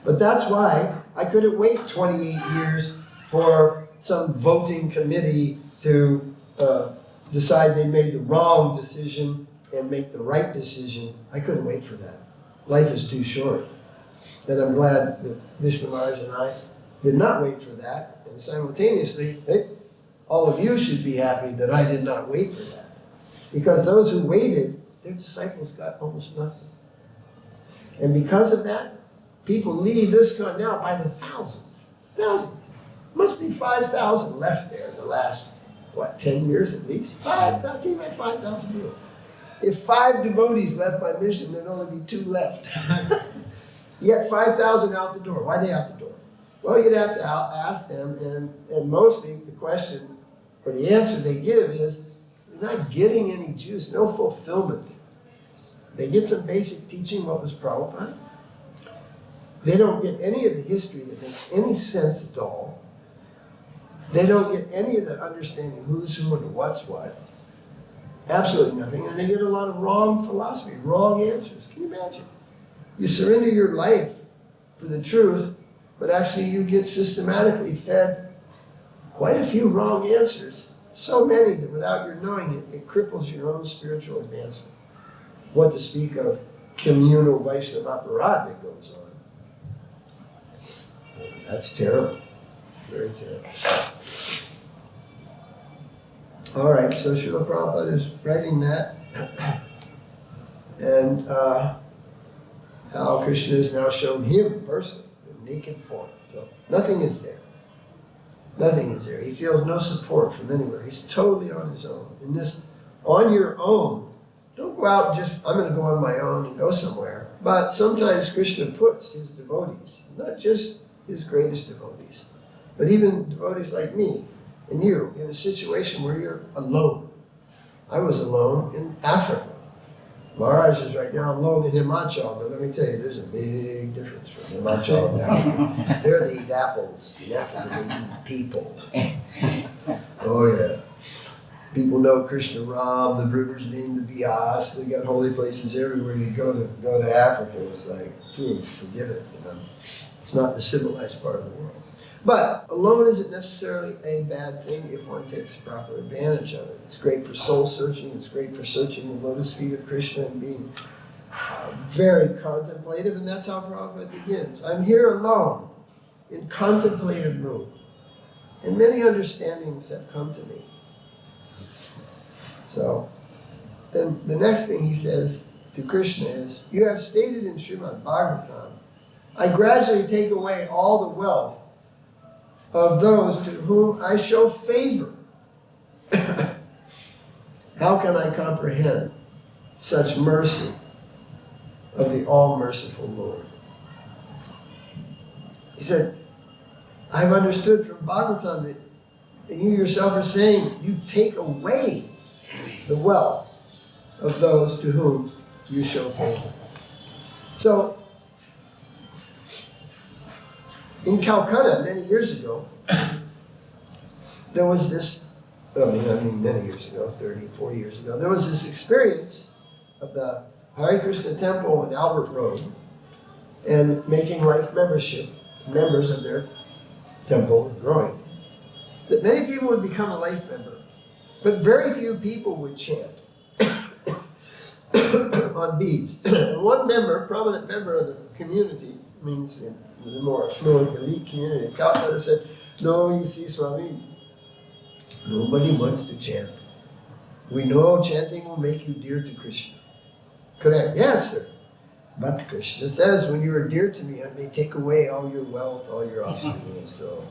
But that's why I couldn't wait 28 years for some voting committee to decide they made the wrong decision and make the right decision. I couldn't wait for that. Life is too short. And I'm glad that Vishnu Maharaj and I did not wait for that. And simultaneously, hey, all of you should be happy that I did not wait for that. Because those who waited, their disciples got almost nothing. And because of that, people leave ISKCON now by the thousands. Thousands. Must be 5,000 left there in the last, 10 years at least? 5,000, even 5,000 people. If 5 devotees left my mission, there'd only be 2 left. You got 5,000 out the door. Why are they out the door? Well, you'd have to ask them, and mostly the question, or the answer they give is, they're not getting any juice, no fulfillment. They get some basic teaching, what was Prabhupada. They don't get any of the history that makes any sense at all. They don't get any of the understanding who's who and what's what. Absolutely nothing. And they get a lot of wrong philosophy, wrong answers. Can you imagine? You surrender your life for the truth, but actually you get systematically fed quite a few wrong answers. So many that without your knowing it, it cripples your own spiritual advancement. What to speak of communal Vaishnava Aparad that goes on. That's terrible. Very terrible. All right, so Srila Prabhupada is writing that. And how Krishna has now shown him personally, the naked form. So nothing is there. Nothing is there. He feels no support from anywhere. He's totally on his own. In this, on your own, don't go out and just, I'm going to go on my own and go somewhere. But sometimes Krishna puts his devotees, not just his greatest devotees, but even devotees like me and you, in a situation where you're alone. I was alone in Africa. Maharaj is right now alone in Himachal, but let me tell you, there's a big difference from Himachal and Africa. There they eat apples. In Africa, they eat people. Oh yeah. People know Krishna Ram, the river's named the Bias. They got holy places everywhere. You go to Africa, it's like, forget it. You know? It's not the civilized part of the world. But alone isn't necessarily a bad thing if one takes proper advantage of it. It's great for soul searching. It's great for searching the lotus feet of Krishna and being very contemplative. And that's how Prabhupada begins. I'm here alone in contemplative mood. And many understandings have come to me. So then the next thing he says to Krishna is, you have stated in Srimad Bhagavatam, I gradually take away all the wealth of those to whom I show favor. How can I comprehend such mercy of the all-merciful Lord? He said, I've understood from Bhagavatam that you yourself are saying you take away the wealth of those to whom you show favor. So, in Calcutta, many years ago, there was this, many years ago, 30, 40 years ago, there was this experience of the Hare Krishna Temple in Albert Road and making life membership, members of their temple, growing. That many people would become a life member But very few people would chant on beads. And one member, prominent member of the community, means in the more affluent elite community of Calcutta, said, no, you see, Swami, nobody wants to chant. We know chanting will make you dear to Krishna. Correct? Yes, sir. But Krishna says, when you are dear to me, I may take away all your wealth, all your offspring. So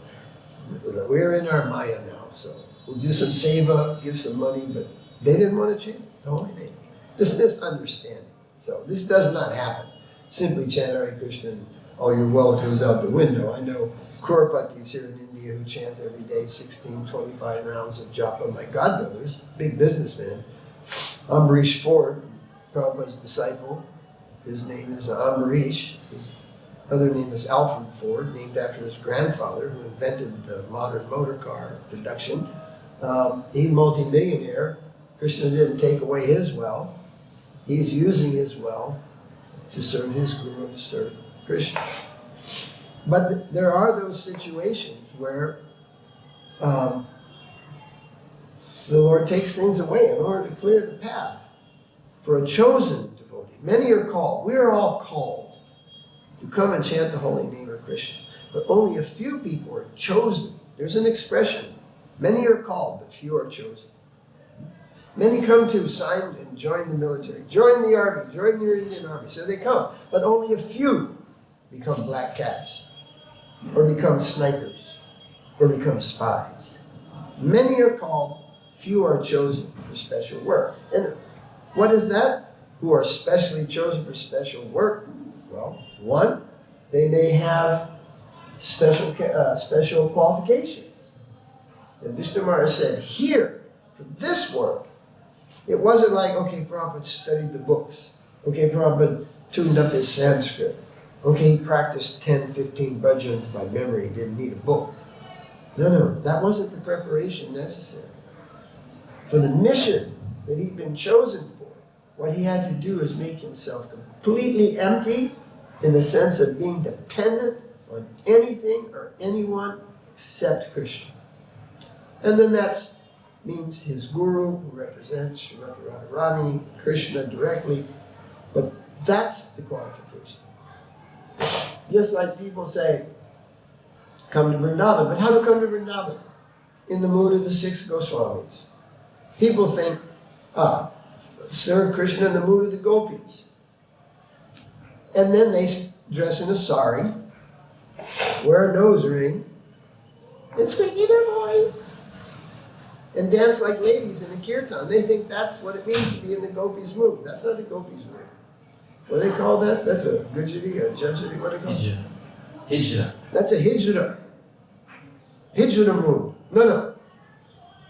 we're in our Maya now, so we'll do some seva, give some money, but they didn't want to chant the holy name. This misunderstanding. So this does not happen. Simply chant Hare Krishna and all your wealth goes out the window. I know Krorapatis here in India who chant every day 16, 25 rounds of japa. My godbrothers, big businessman, Ambarish Ford, Prabhupada's disciple. His name is Ambarish. His other name is Alfred Ford, named after his grandfather who invented the modern motor car production. He's multi-millionaire. Krishna didn't take away his wealth. He's using his wealth to serve his guru, to serve Krishna. But there are those situations where the Lord takes things away in order to clear the path for a chosen devotee. Many are called. We are all called to come and chant the holy name of Krishna. But only a few people are chosen. There's an expression. Many are called, but few are chosen. Many come to sign and join the military, join the army, join your Indian army. So they come, but only a few become black cats, or become snipers, or become spies. Many are called, few are chosen for special work. And what is that? Who are specially chosen for special work? Well, one, they may have special qualifications. And Vishnu Maharaj said, here, for this work, it wasn't like, okay, Prabhupada studied the books. Okay, Prabhupada tuned up his Sanskrit. Okay, he practiced 10, 15 bhajans by memory. He didn't need a book. No, that wasn't the preparation necessary. For the mission that he'd been chosen for, what he had to do is make himself completely empty in the sense of being dependent on anything or anyone except Krishna. And then that means his guru, who represents Srimati Radharani, Krishna directly. But that's the qualification. Just like people say, come to Vrindavan. But how to come to Vrindavan? In the mood of the 6 Goswamis. People think, serve Krishna in the mood of the gopis. And then they dress in a sari, wear a nose ring, and squeaky their voice, and dance like ladies in a kirtan. They think that's what it means to be in the gopis' mood. That's not the gopis' mood. What do they call that? That's a gujari, a jajari, what do they call it? Hijra. That's a hijra. Hijra mood. No.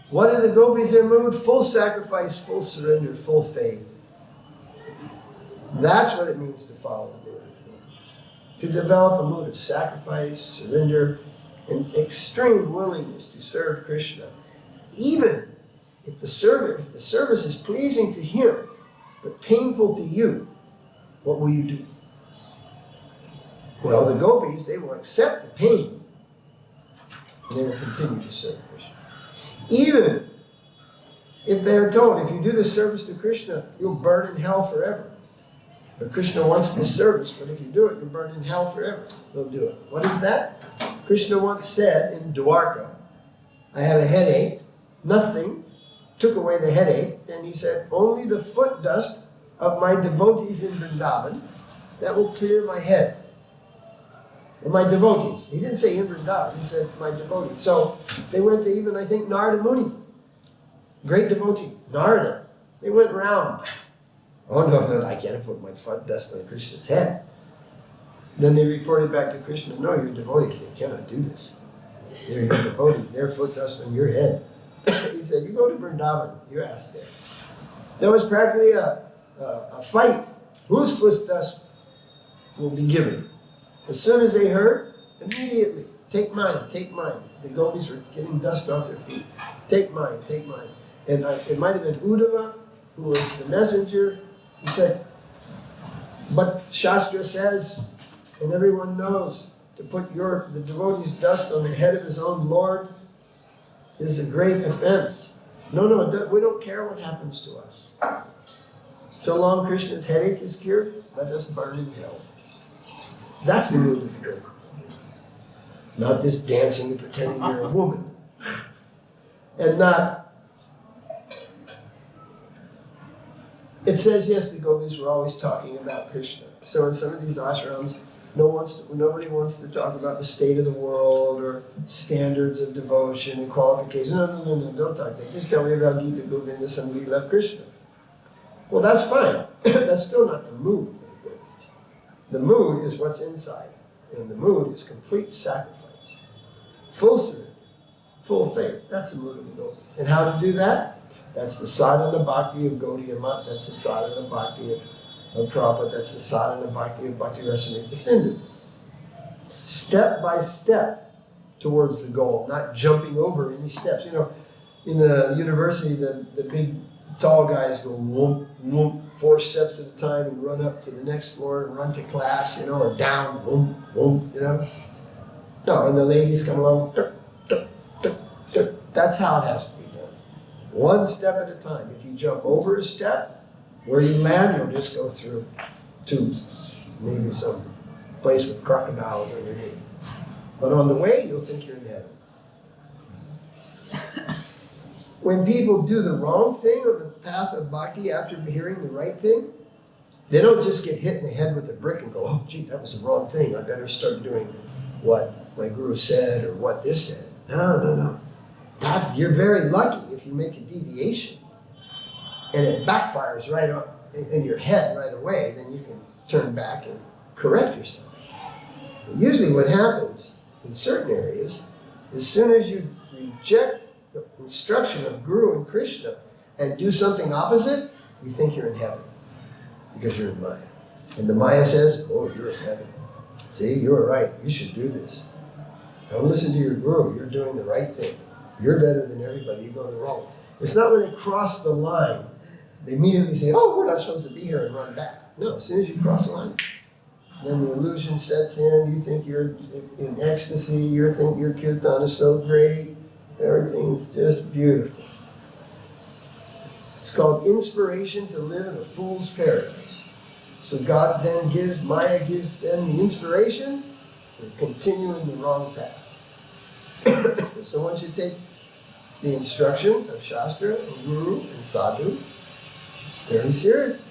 What are the gopis' their mood? Full sacrifice, full surrender, full faith. That's what it means to follow the mood of the gopis. To develop a mood of sacrifice, surrender, and extreme willingness to serve Krishna. Even if the service is pleasing to him, but painful to you, what will you do? Well, the gopis, they will accept the pain, and they will continue to serve Krishna. Even if they are told, if you do this service to Krishna, you'll burn in hell forever. But Krishna wants this service, but if you do it, you'll burn in hell forever. They'll do it. What is that? Krishna once said in Dwarka, I had a headache, nothing took away the headache, and he said, only the foot dust of my devotees in Vrindavan, that will clear my head. And my devotees. He didn't say in Vrindavan, he said my devotees. So they went to even, I think, Narada Muni, great devotee, Narada. They went round. Oh no, I can't put my foot dust on Krishna's head. Then they reported back to Krishna, no, your devotees, they cannot do this. They're your devotees, their foot dust on your head. He said, you go to Vrindavan, you ask there. There was practically a fight. Whose foot dust will be given? As soon as they heard, immediately, take mine, take mine. The gopis were getting dust off their feet. Take mine, take mine. And it might have been Uddhava, who was the messenger. He said, but Shastra says, and everyone knows, to put the devotee's dust on the head of his own Lord is a great offense. No, we don't care what happens to us. So long Krishna's headache is cured, let us burn in hell. That's the mood of the gopis. Not this dancing and pretending you're a woman. And not, it says, yes, the gopis were always talking about Krishna. So in some of these ashrams, nobody wants to talk about the state of the world or standards of devotion and qualifications. No, don't talk that. Just tell me about Gita Govinda Samgita love Krishna. Well, that's fine. That's still not the mood of the gopis. The mood is what's inside. And the mood is complete sacrifice. Full surrender. Full faith. That's the mood of the gopis. And how to do that? That's the sadhana bhakti of Gaudiya Math. That's the sadhana bhakti of Prabhupada. That's the sadhana bhakti of Bhakti Rasamrita Sindhu. Step by step towards the goal, not jumping over any steps. You know, in the university, the big tall guys go whoop, whoop, 4 steps at a time and run up to the next floor and run to class, you know, or down, whoop, whoop, you know. No, and the ladies come along, tuk, tuk, tuk, tuk. That's how it has to be done. 1 step at a time. If you jump over a step, where you land, you'll just go through to maybe some place with crocodiles underneath. But on the way, you'll think you're in heaven. When people do the wrong thing on the path of bhakti after hearing the right thing, they don't just get hit in the head with a brick and go, oh, gee, that was the wrong thing. I better start doing what my guru said or what this said. No. You're very lucky if you make a deviation and it backfires right on in your head right away, then you can turn back and correct yourself. But usually what happens in certain areas, as soon as you reject the instruction of Guru and Krishna and do something opposite, you think you're in heaven because you're in Maya. And the Maya says, oh, you're in heaven. See, you were right. You should do this. Don't listen to your Guru. You're doing the right thing. You're better than everybody. You go the wrong. It's not when they cross the line, they immediately say, oh, we're not supposed to be here and run back. No, as soon as you cross the line, then the illusion sets in. You think you're in ecstasy. You think your kirtan is so great. Everything's just beautiful. It's called inspiration to live in a fool's paradise. So God then Maya gives them the inspiration to continue in the wrong path. So once you take the instruction of Shastra and Guru and Sadhu, very serious.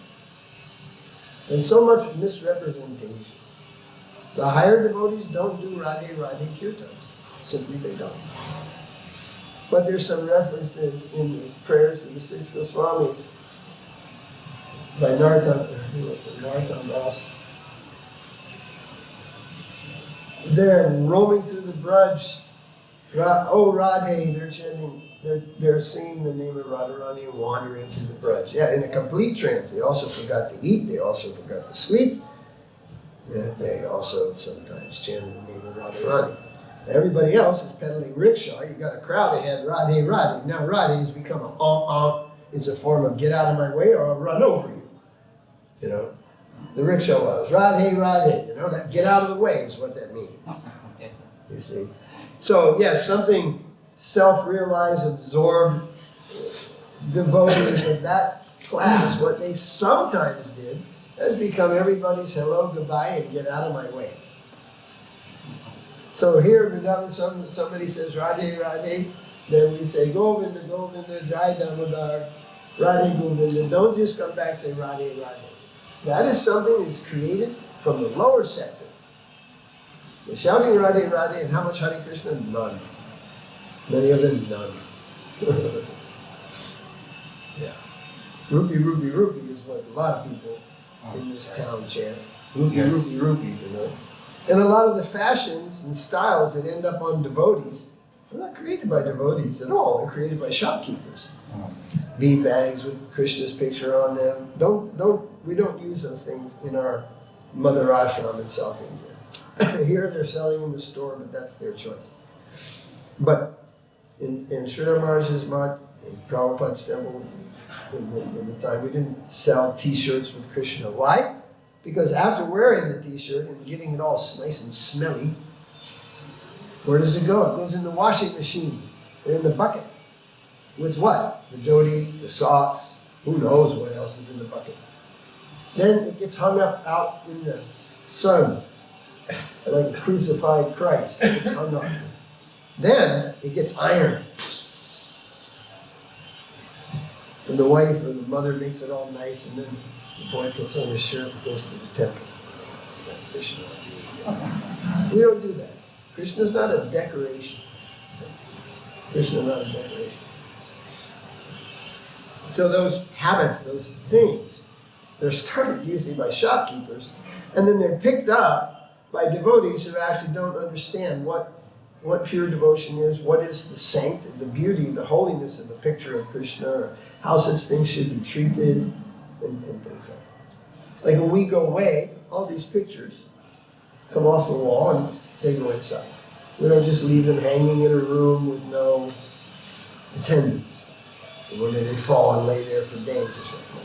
And so much misrepresentation. The higher devotees don't do Radhe Radhe Kirtan. Simply they don't. But there's some references in the prayers of the 6 Goswamis by Narottam Das. They're roaming through the Braj. Oh Radhe, they're chanting, they're singing the name of Radharani and wandering through the Braj. Yeah, in a complete trance. They also forgot to eat, they also forgot to sleep. Yeah, they also sometimes chanted the name of Radharani. Everybody else is pedaling rickshaw. You got a crowd ahead, Radhe, Radhe. Now Radhe has become a it's a form of get out of my way or I'll run over you. You know, the rickshaw was Radhe, Radhe. You know, that get out of the way is what that means. You see. So yes, something self-realized, absorbed devotees of that class, what they sometimes did has become everybody's hello, goodbye, and get out of my way. So here, somebody says Radhe, Radhe, then we say Govinda, Govinda, Jai Damodar, Radhe, Govinda. Don't just come back and say Radhe, Radhe. That is something that's created from the lower sector. The shouting Radhe, Radhe, and how much Hare Krishna? None. Many of them, none. Yeah. Rupee, rupee, rupee is what a lot of people in this town chant. Rupee, rupee, rupee, you know. And a lot of the fashions and styles that end up on devotees are not created by devotees at all. They're created by shopkeepers. Bead bags with Krishna's picture on them. We don't use those things in our mother ashram in South India. Here they're selling in the store, but that's their choice. But in Srila Maharaj's Mat, in Prabhupada's temple, in the time, we didn't sell t-shirts with Krishna. Why? Because after wearing the t-shirt and getting it all nice and smelly, where does it go? It goes in the washing machine or in the bucket. with what? The dhoti, the socks, who knows what else is in the bucket. Then it gets hung up out in the sun, like a crucified Christ. It gets hung up. Then it gets ironed. And the wife or the mother makes it all nice, and then the boy puts on his shirt and goes to the temple. Krishna. We don't do that. Krishna's not a decoration. Krishna's not a decoration. So those habits, those things, they're started usually by shopkeepers, and then they're picked up by devotees who actually don't understand what pure devotion is, what is the sanctity, the beauty, the holiness of the picture of Krishna, or how such things should be treated, and things like that. Like when we go away, all these pictures come off the wall and they go inside. We don't just leave them hanging in a room with no attendance. Or they fall and lay there for days or something.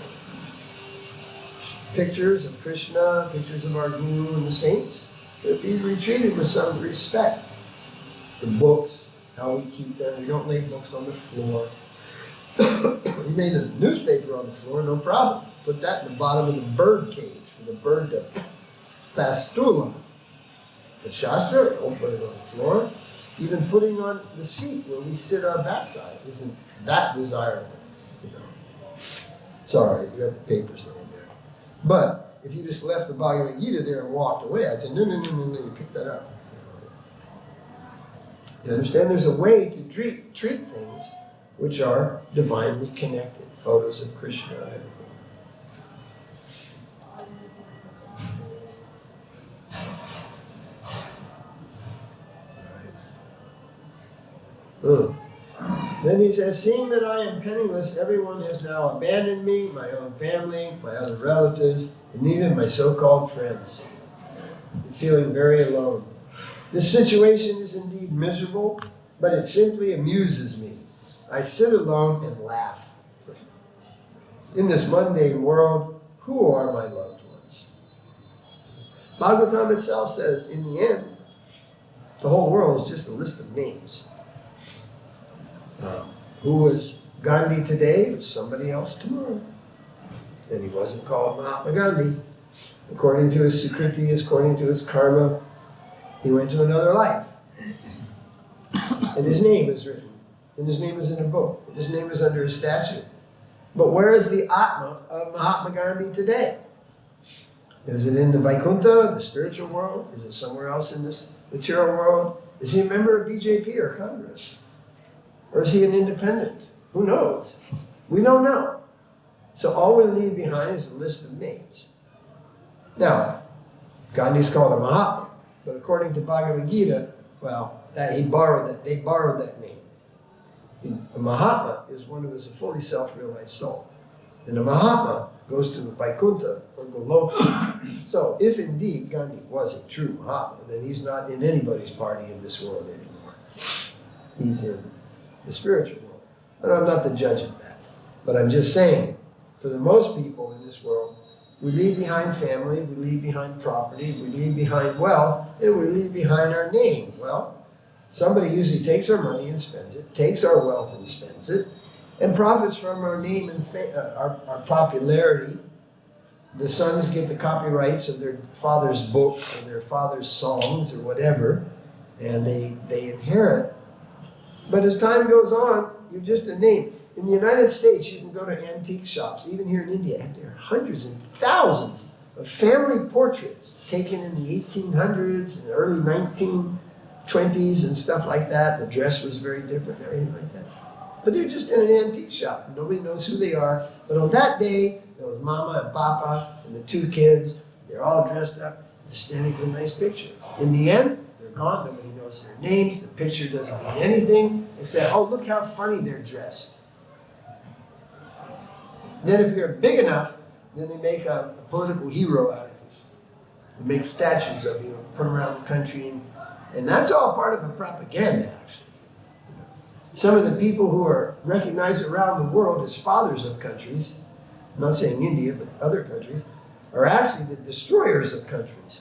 Pictures of Krishna, pictures of our Guru and the saints, they're being retreated with some respect. The books, how we keep them. We don't lay books on the floor. You made a newspaper on the floor, no problem. Put that in the bottom of the bird cage for the bird to fastula. The Shastra, don't put it on the floor. Even putting on the seat where we sit our backside isn't that desirable, you know. Sorry, we got the papers laying there. But if you just left the Bhagavad Gita there and walked away, I'd say, no, you pick that up. You understand? There's a way to treat things which are divinely connected. Photos of Krishna and everything. Then he says, seeing that I am penniless, everyone has now abandoned me, my own family, my other relatives, and even my so-called friends. I'm feeling very alone. This situation is indeed miserable, but it simply amuses me. I sit alone and laugh. In this mundane world, who are my loved ones? Bhagavatam itself says, in the end, the whole world is just a list of names. Who was Gandhi today was somebody else tomorrow. And he wasn't called Mahatma Gandhi. According to his Sukriti, according to his karma, he went to another life. And his name is written. And his name is in a book. And his name is under a statue. But where is the Atma of Mahatma Gandhi today? Is it in the Vaikuntha, the spiritual world? Is it somewhere else in this material world? Is he a member of BJP or Congress? Or is he an independent? Who knows? We don't know. So all we leave behind is a list of names. Now, Gandhi's called a Mahatma, but according to Bhagavad Gita, well, they borrowed that name. A Mahatma is one who is a fully self-realized soul. And a Mahatma goes to Vaikuntha or Goloka. So if indeed Gandhi was a true Mahatma, then he's not in anybody's party in this world anymore. He's in the spiritual world. And I'm not the judge of that. But I'm just saying, for the most people in this world, we leave behind family, we leave behind property, we leave behind wealth, and we leave behind our name. Well, somebody usually takes our money and spends it, takes our wealth and spends it, and profits from our name and our popularity. The sons get the copyrights of their father's books or their father's songs or whatever, and they inherit. But as time goes on, you're just a name. In the United States, you can go to antique shops, even here in India, and there are hundreds and thousands of family portraits taken in the 1800s and early 1920s and stuff like that. The dress was very different and everything like that. But they're just in an antique shop. Nobody knows who they are. But on that day, there was Mama and Papa and the two kids. They're all dressed up, just standing for a nice picture. In the end, they're gone. Nobody knows their names. The picture doesn't mean anything. They say, oh, look how funny they're dressed. Then if you're big enough, then they make a political hero out of you. They make statues of you, put them around the country, and that's all part of a propaganda, actually. Some of the people who are recognized around the world as fathers of countries, I'm not saying India, but other countries, are actually the destroyers of countries.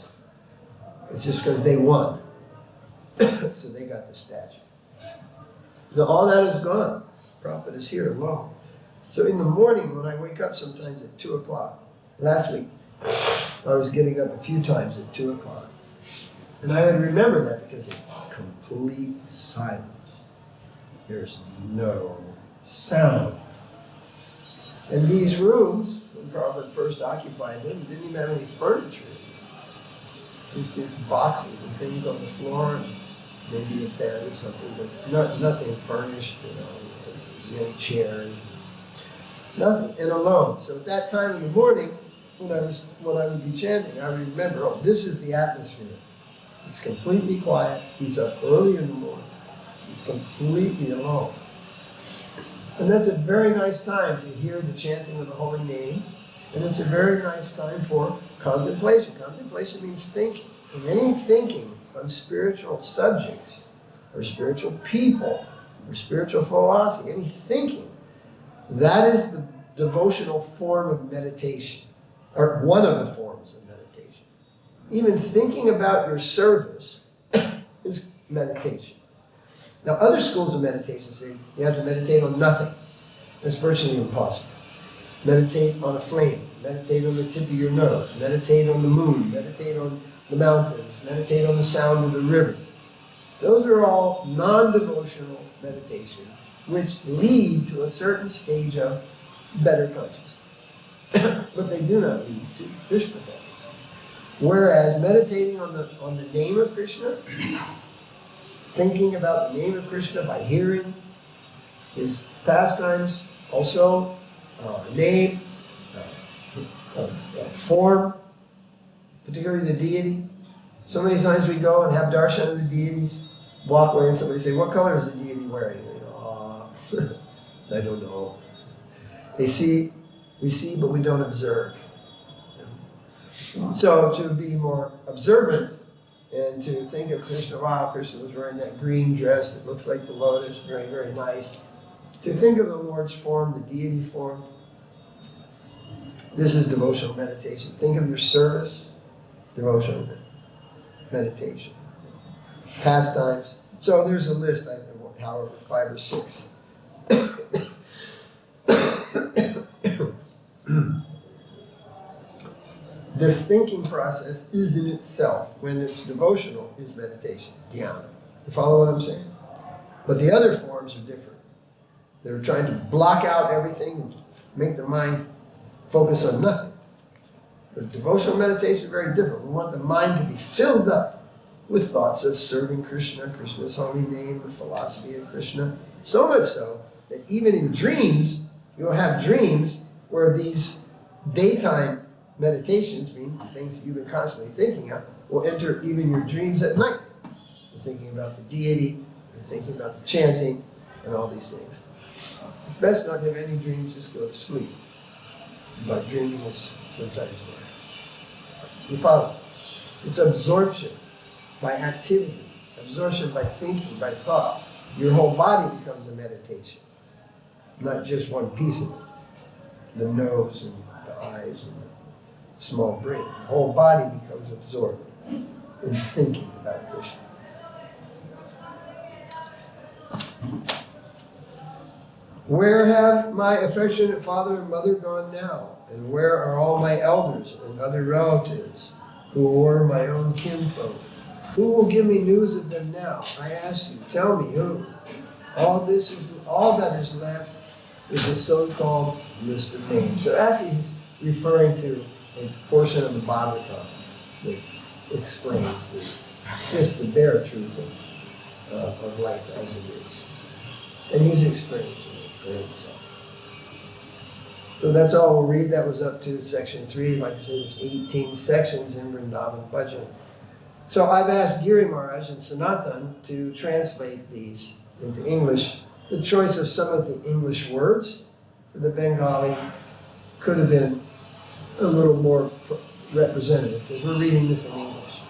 It's just because they won. So they got the statue. Now, all that is gone. Prabhupada is here alone. So in the morning when I wake up sometimes at 2 o'clock, last week I was getting up a few times at 2 o'clock. And I would remember that because it's complete silence. There's no sound. And these rooms, when Prabhupada first occupied them, didn't even have any furniture. Just boxes and things on the floor, and maybe a bed or something, but nothing furnished, any chairs, nothing, and alone. So at that time in the morning, when I would be chanting, I would remember, oh, this is the atmosphere. It's completely quiet. He's up early in the morning. He's completely alone. And that's a very nice time to hear the chanting of the holy name. And it's a very nice time for contemplation. Contemplation means thinking. And any thinking on spiritual subjects, or spiritual people, or spiritual philosophy, any thinking, that is the devotional form of meditation, or one of the forms of meditation. Even thinking about your service is meditation. Now, other schools of meditation say you have to meditate on nothing. That's virtually impossible. Meditate on a flame, meditate on the tip of your nose, meditate on the moon, meditate on the mountains, meditate on the sound of the river. Those are all non-devotional meditations which lead to a certain stage of better consciousness. But they do not lead to Krishna consciousness. Whereas meditating on the name of Krishna, thinking about the name of Krishna by hearing his pastimes, also name, form, particularly the deity. So many times we go and have darshan of the deity, walk away and somebody say, what color is the deity wearing? And I don't know. We see, but we don't observe. So to be more observant and to think of Krishna, wow, Krishna was wearing that green dress that looks like the lotus, very, very nice. To think of the Lord's form, the deity form, this is devotional meditation. Think of your service, devotional meditation. Pastimes. So there's a list, however, 5 or 6. This thinking process is in itself, when it's devotional, is meditation, dhyana. You follow what I'm saying? But the other forms are different. They're trying to block out everything and make the mind focus on nothing. But devotional meditation is very different. We want the mind to be filled up with thoughts of serving Krishna, Krishna's holy name, the philosophy of Krishna. So much so that even in dreams, you'll have dreams where these daytime meditations, mean things that you've been constantly thinking of, will enter even your dreams at night. You're thinking about the deity, you're thinking about the chanting, and all these things. It's best not to have any dreams, just go to sleep. But dreaming is sometimes there. You follow? It's absorption by activity, absorption by thinking, by thought. Your whole body becomes a meditation, not just one piece of it. The nose and the eyes and the small brain. The whole body becomes absorbed in thinking about Krishna. Where have my affectionate father and mother gone now? And where are all my elders and other relatives who were my own kinfolk? Who will give me news of them now? I ask you, tell me who. All that is left is a so-called list of names. So actually he's referring to a portion of the Bhagavatam that explains just the bare truth of life as it is. And he's experiencing it for himself. So that's all we'll read. That was up to section 3. Like I said, there's 18 sections in Vrindavan Bhajan. So I've asked Giri Maharaj and Sanatan to translate these into English. The choice of some of the English words for the Bengali could have been a little more representative, because we're reading this in English.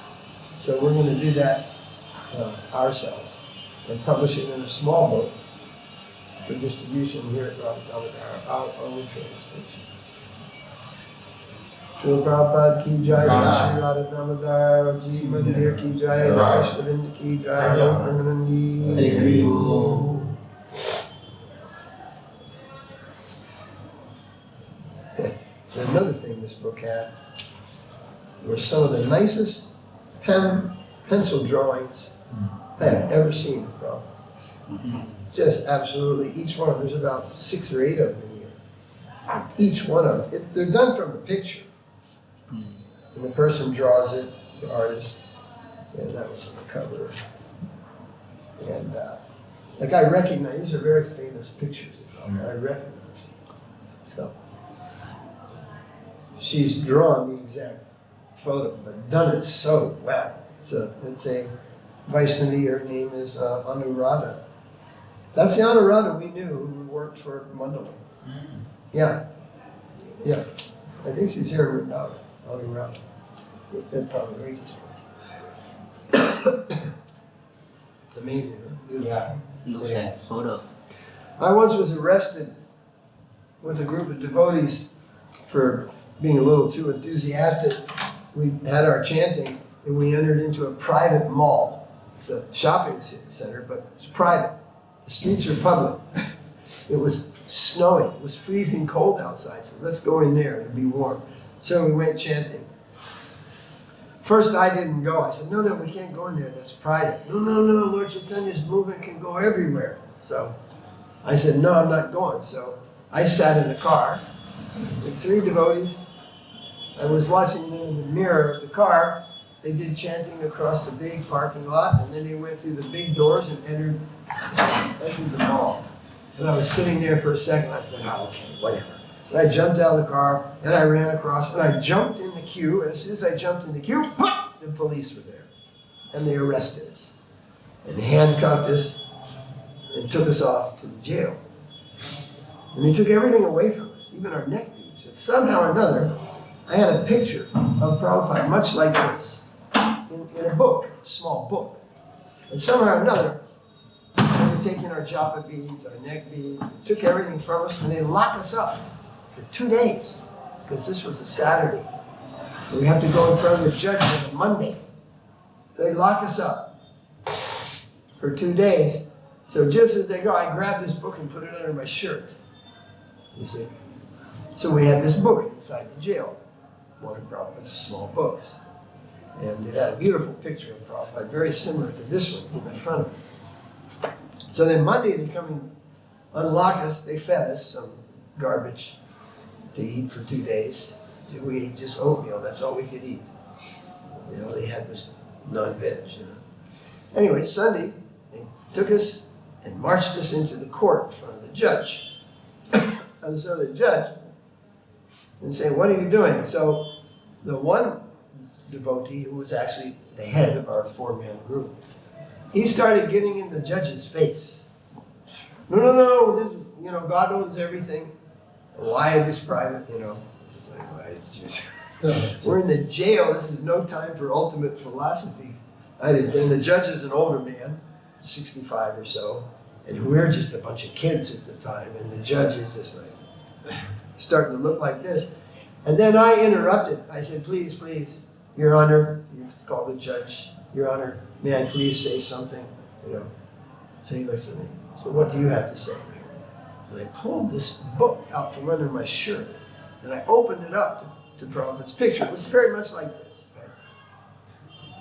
So we're going to do that ourselves and publish it in a small book for distribution here at our own translation. Srila Prabhupada ki jai, Sri Radha Damodar ji Mandir ki jai, Vaishnava ki jai, Jai Paramanandi. this book had were some of the nicest pencil drawings I have ever seen, bro. Just absolutely, each one. There's about 6 or 8 of them in here. Each one of them. They're done from a picture. And the person draws it, the artist, and that was on the cover. And like I recognize, these are very famous pictures of her. I recognize. So she's drawn the exact photo, but done it so well. It's a Vaishnava, her name is Anuradha. That's the Anuradha we knew who worked for Mandala. Yeah. Yeah. I think she's here in Vrindavan, Anuradha. That probably reaches her. Amazing, huh? Yeah. Looks at photo. I once was arrested with a group of devotees for being a little too enthusiastic. We had our chanting and we entered into a private mall. It's a shopping center, but it's private. The streets are public. It was snowing. It was freezing cold outside, so let's go in there. It'll be warm. So we went chanting. First, I didn't go. I said, no, we can't go in there. That's private. No, Lord Chaitanya's movement can go everywhere. So I said, no, I'm not going. So I sat in the car with 3 devotees. I was watching them in the mirror of the car. They did chanting across the big parking lot, and then they went through the big doors and entered the mall. And I was sitting there for a second. I said, oh, okay, whatever. And I jumped out of the car, and I ran across, and I jumped in the queue, and as soon as I jumped in the queue, pop, the police were there. And they arrested us, and handcuffed us, and took us off to the jail. And they took everything away from us, even our neck beads. And somehow or another, I had a picture of Prabhupada, much like this, in a book, a small book. And somehow or another, they were taking our japa beads, our neck beads, they took everything from us, and they locked us up for 2 days, because this was a Saturday. And we have to go in front of the judge on a Monday. They lock us up for 2 days. So just as they go, I grabbed this book and put it under my shirt. You see? So we had this book inside the jail, one of Prabhupada's small books. And it had a beautiful picture of Prabhupada, very similar to this one in the front of it. So then Monday they come and unlock us, they fed us some garbage to eat for 2 days. We ate just oatmeal, that's all we could eat. You know, they had was non-veg, you know. Anyway, Sunday, they took us and marched us into the court in front of the judge. And so the judge and saying, what are you doing? So the one devotee who was actually the head of our 4-man group, he started getting in the judge's face. No, this, you know, God owns everything. Why is this private, you know? We're in the jail, this is no time for ultimate philosophy. And the judge is an older man, 65 or so, and we're just a bunch of kids at the time, and the judge is just like, starting to look like this. And then I interrupted. I said, please, Your Honor, you call the judge, Your Honor, may I please say something? You know. So he looks at me. So what do you have to say? And I pulled this book out from under my shirt, and I opened it up to Prabhupada's picture. It was very much like this. Right?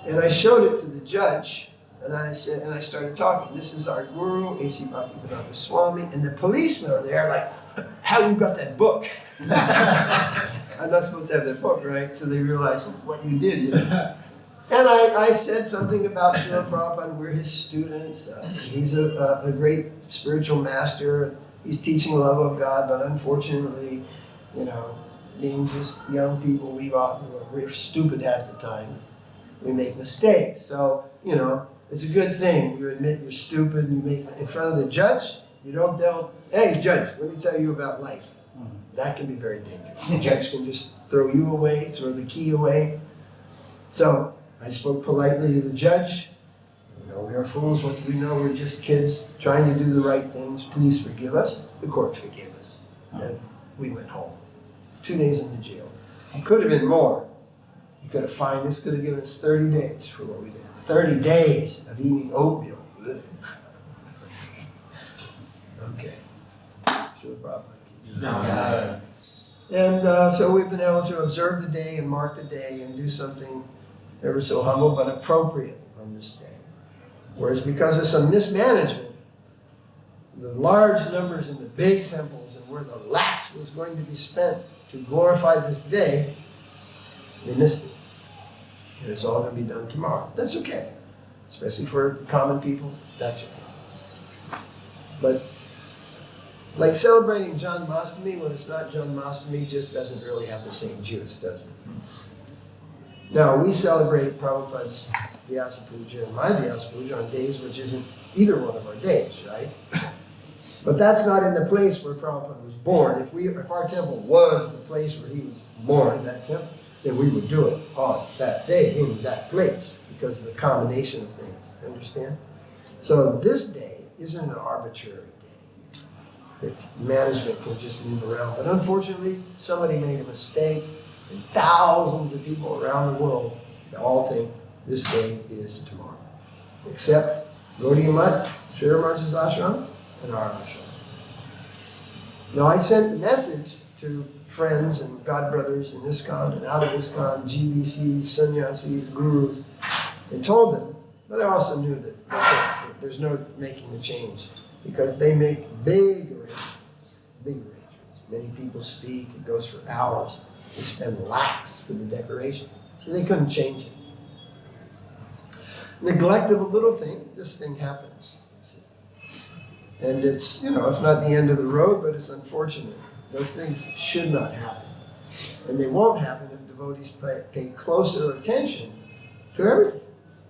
And I showed it to the judge, and I said, and I started talking. This is our guru, A.C. Bhaktivedanta Swami, and the policemen are there like, how you got that book? I'm not supposed to have that book, right? So they realized what you did, you know. And I said something about Srila Prabhupada. We're his students. He's a great spiritual master. He's teaching love of God, but unfortunately, you know, being just young people, we're stupid half the time. We make mistakes. So, you know, it's a good thing. You admit you're stupid, and you make in front of the judge. You don't tell, hey, judge, let me tell you about life. That can be very dangerous. The judge can just throw you away, throw the key away. So I spoke politely to the judge. You know, we are fools. What do we know? We're just kids trying to do the right things. Please forgive us. The court forgave us. And we went home. 2 days in the jail. It could have been more. He could have fined us, could have given us 30 days for what we did. 30 days of eating oatmeal. Okay. Srila Prabhupada. And so we've been able to observe the day and mark the day and do something ever so humble but appropriate on this day. Whereas because of some mismanagement, the large numbers in the big temples and where the lakhs was going to be spent to glorify this day, they missed it. And it's all going to be done tomorrow. That's okay. Especially for common people, that's okay. But like celebrating Janmashtami, when it's not Janmashtami, just doesn't really have the same juice, does it? Now, we celebrate Prabhupada's Vyasa Puja and my Vyasa Puja on days which isn't either one of our days, right? But that's not in the place where Prabhupada was born. If our temple was the place where he was born, that temple, then we would do it on that day in that place because of the combination of things. Understand? So this day isn't an arbitrary day that management can just move around. But unfortunately, somebody made a mistake, and thousands of people around the world all think this day is tomorrow. Except Gaudiya Math, Srila Maharaj's ashram, and our ashram. Now I sent the message to friends and godbrothers in ISKCON and out of ISKCON, GBCs, sannyasis, gurus, and told them, but I also knew that there's no making the change because they make big arrangements. Many people speak, it goes for hours. They spend lakhs for the decoration, so they couldn't change it. Neglect of a little thing, this thing happens. And it's, it's not the end of the road, but it's unfortunate. Those things should not happen. And they won't happen if devotees pay closer attention to everything.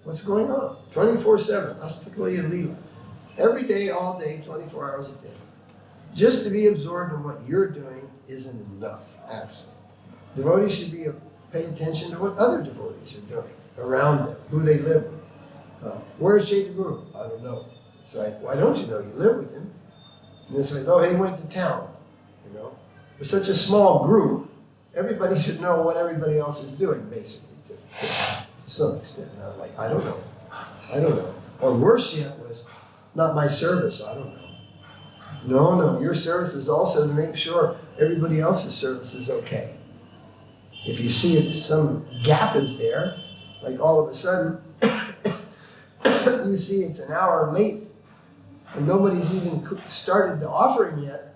What's going on? 24/7, Astakali and Leela. Every day, all day, 24 hours a day. Just to be absorbed in what you're doing isn't enough, actually. Devotees should pay attention to what other devotees are doing around them, who they live with. Where's Chaitanya Guru? I don't know. It's like, why don't you know? You live with him. And this way, oh, he went to town. For such a small group, everybody should know what everybody else is doing, basically, to some extent. Not like, I don't know. Or worse yet was, not my service, I don't know. No, your service is also to make sure everybody else's service is okay. If you see some gap is there, like all of a sudden, you see it's an hour late, and nobody's even started the offering yet,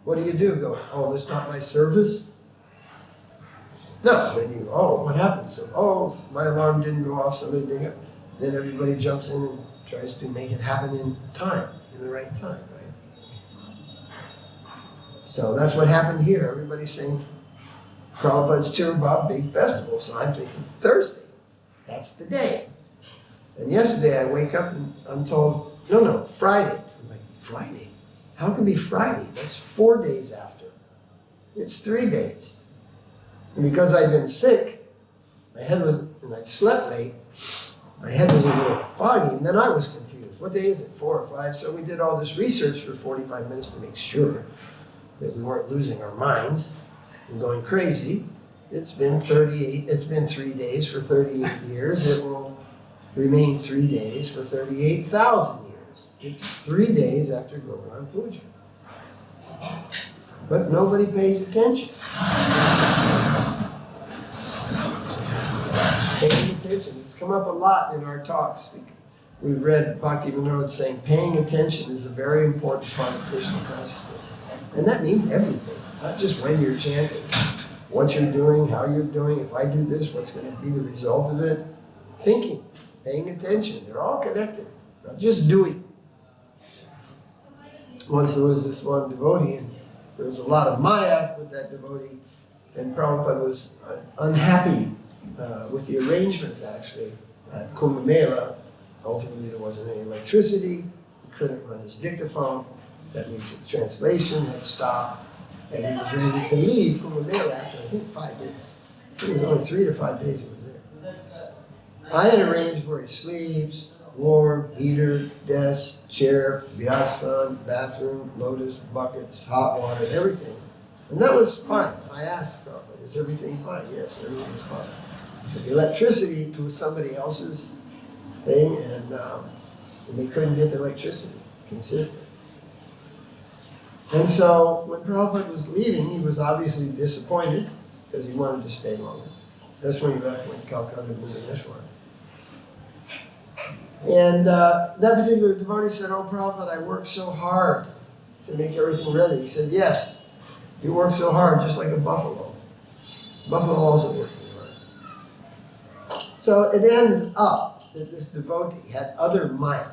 what do? Go, oh, that's not my service? No, then what happened? So, my alarm didn't go off, somebody didn't. Then everybody jumps in and tries to make it happen in the right time, right? So that's what happened here. Everybody's saying Prabhupada's Tirubhav, big festival. So I'm thinking, Thursday, that's the day. And yesterday I wake up and I'm told, no, Friday. I'm like, Friday? How can it be Friday? That's 4 days after. It's 3 days. And because I'd been sick, and I'd slept late, my head was a little foggy, and then I was confused. What day is it, 4 or 5? So we did all this research for 45 minutes to make sure that we weren't losing our minds and going crazy. It's been 3 days for 38 years. It will remain 3 days for 38,000 years. It's 3 days after Govardhan Puja. But nobody pays attention. Paying attention. It's come up a lot in our talks. We've read Bhaktivedanta saying paying attention is a very important part of Krishna consciousness. And that means everything, not just when you're chanting, what you're doing, how you're doing, if I do this, what's going to be the result of it. Thinking, paying attention, they're all connected, not just doing. Once there was this one devotee, and there was a lot of maya with that devotee, and Prabhupada was unhappy with the arrangements, actually, at Kumbh Mela. Ultimately, there wasn't any electricity. He couldn't run his dictaphone. That means his translation had stopped, and he was ready to leave Kumbh Mela after, I think, 5 days. I think it was only 3 to 5 days he was there. I had arranged where he sleeps, warm, heater, desk, chair, vyasa, bathroom, lotus, buckets, hot water, everything. And that was fine. I asked Prabhupada, is everything fine? Yes, everything's fine. But the electricity was somebody else's thing, and they couldn't get the electricity consistent. And so when Prabhupada was leaving, he was obviously disappointed because he wanted to stay longer. That's when he left, went to Calcutta, Bhubaneswar. And that particular devotee said, "Oh, Prabhupada, I worked so hard to make everything ready." He said, "Yes, you work so hard, just like a buffalo. Buffalo also working hard." So it ends up that this devotee had other maya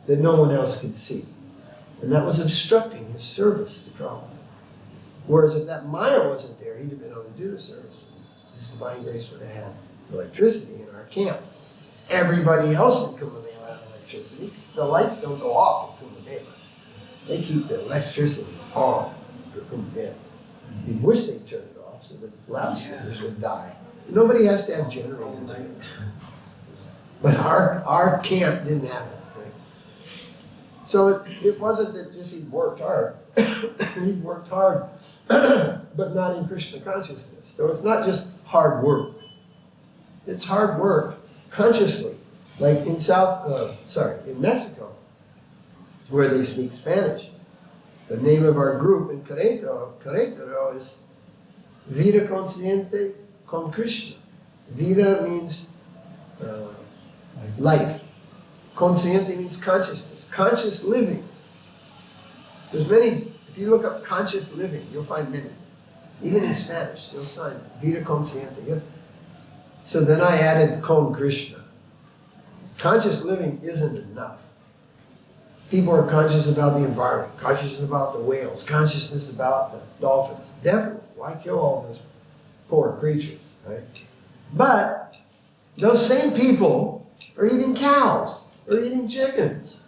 that no one else could see. And that was obstructing his service to Prabhupada. Whereas if that maya wasn't there, he'd have been able to do the service. His divine grace would have had electricity in our camp. Everybody else in Kumbh Mela had electricity. The lights don't go off in Kumbh Mela. They keep the electricity on for Kumbh Mela. They wish they'd turn it off so the loudspeakers would die. Nobody has to have generators. But our camp didn't have it. Right? So it wasn't that just he worked hard. He worked hard, but not in Krishna consciousness. So it's not just hard work. It's hard work consciously. Like in in Mexico, where they speak Spanish. The name of our group in Querétaro is Vida Consciente con Krishna. Vida means life. Consciente means consciousness. Conscious living. There's many, if you look up conscious living, you'll find many. Even in Spanish, you'll find Vida Consciente. So then I added con Krishna. Conscious living isn't enough. People are conscious about the environment, conscious about the whales, consciousness about the dolphins. Definitely. Why kill all those poor creatures, right? But those same people are eating cows, or eating chickens.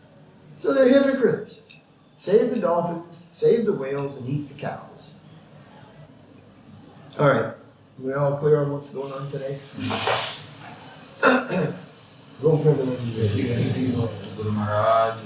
So they're hypocrites. Save the dolphins, save the whales, and eat the cows. All right. We all clear on what's going on today? Go Guru Maharaj.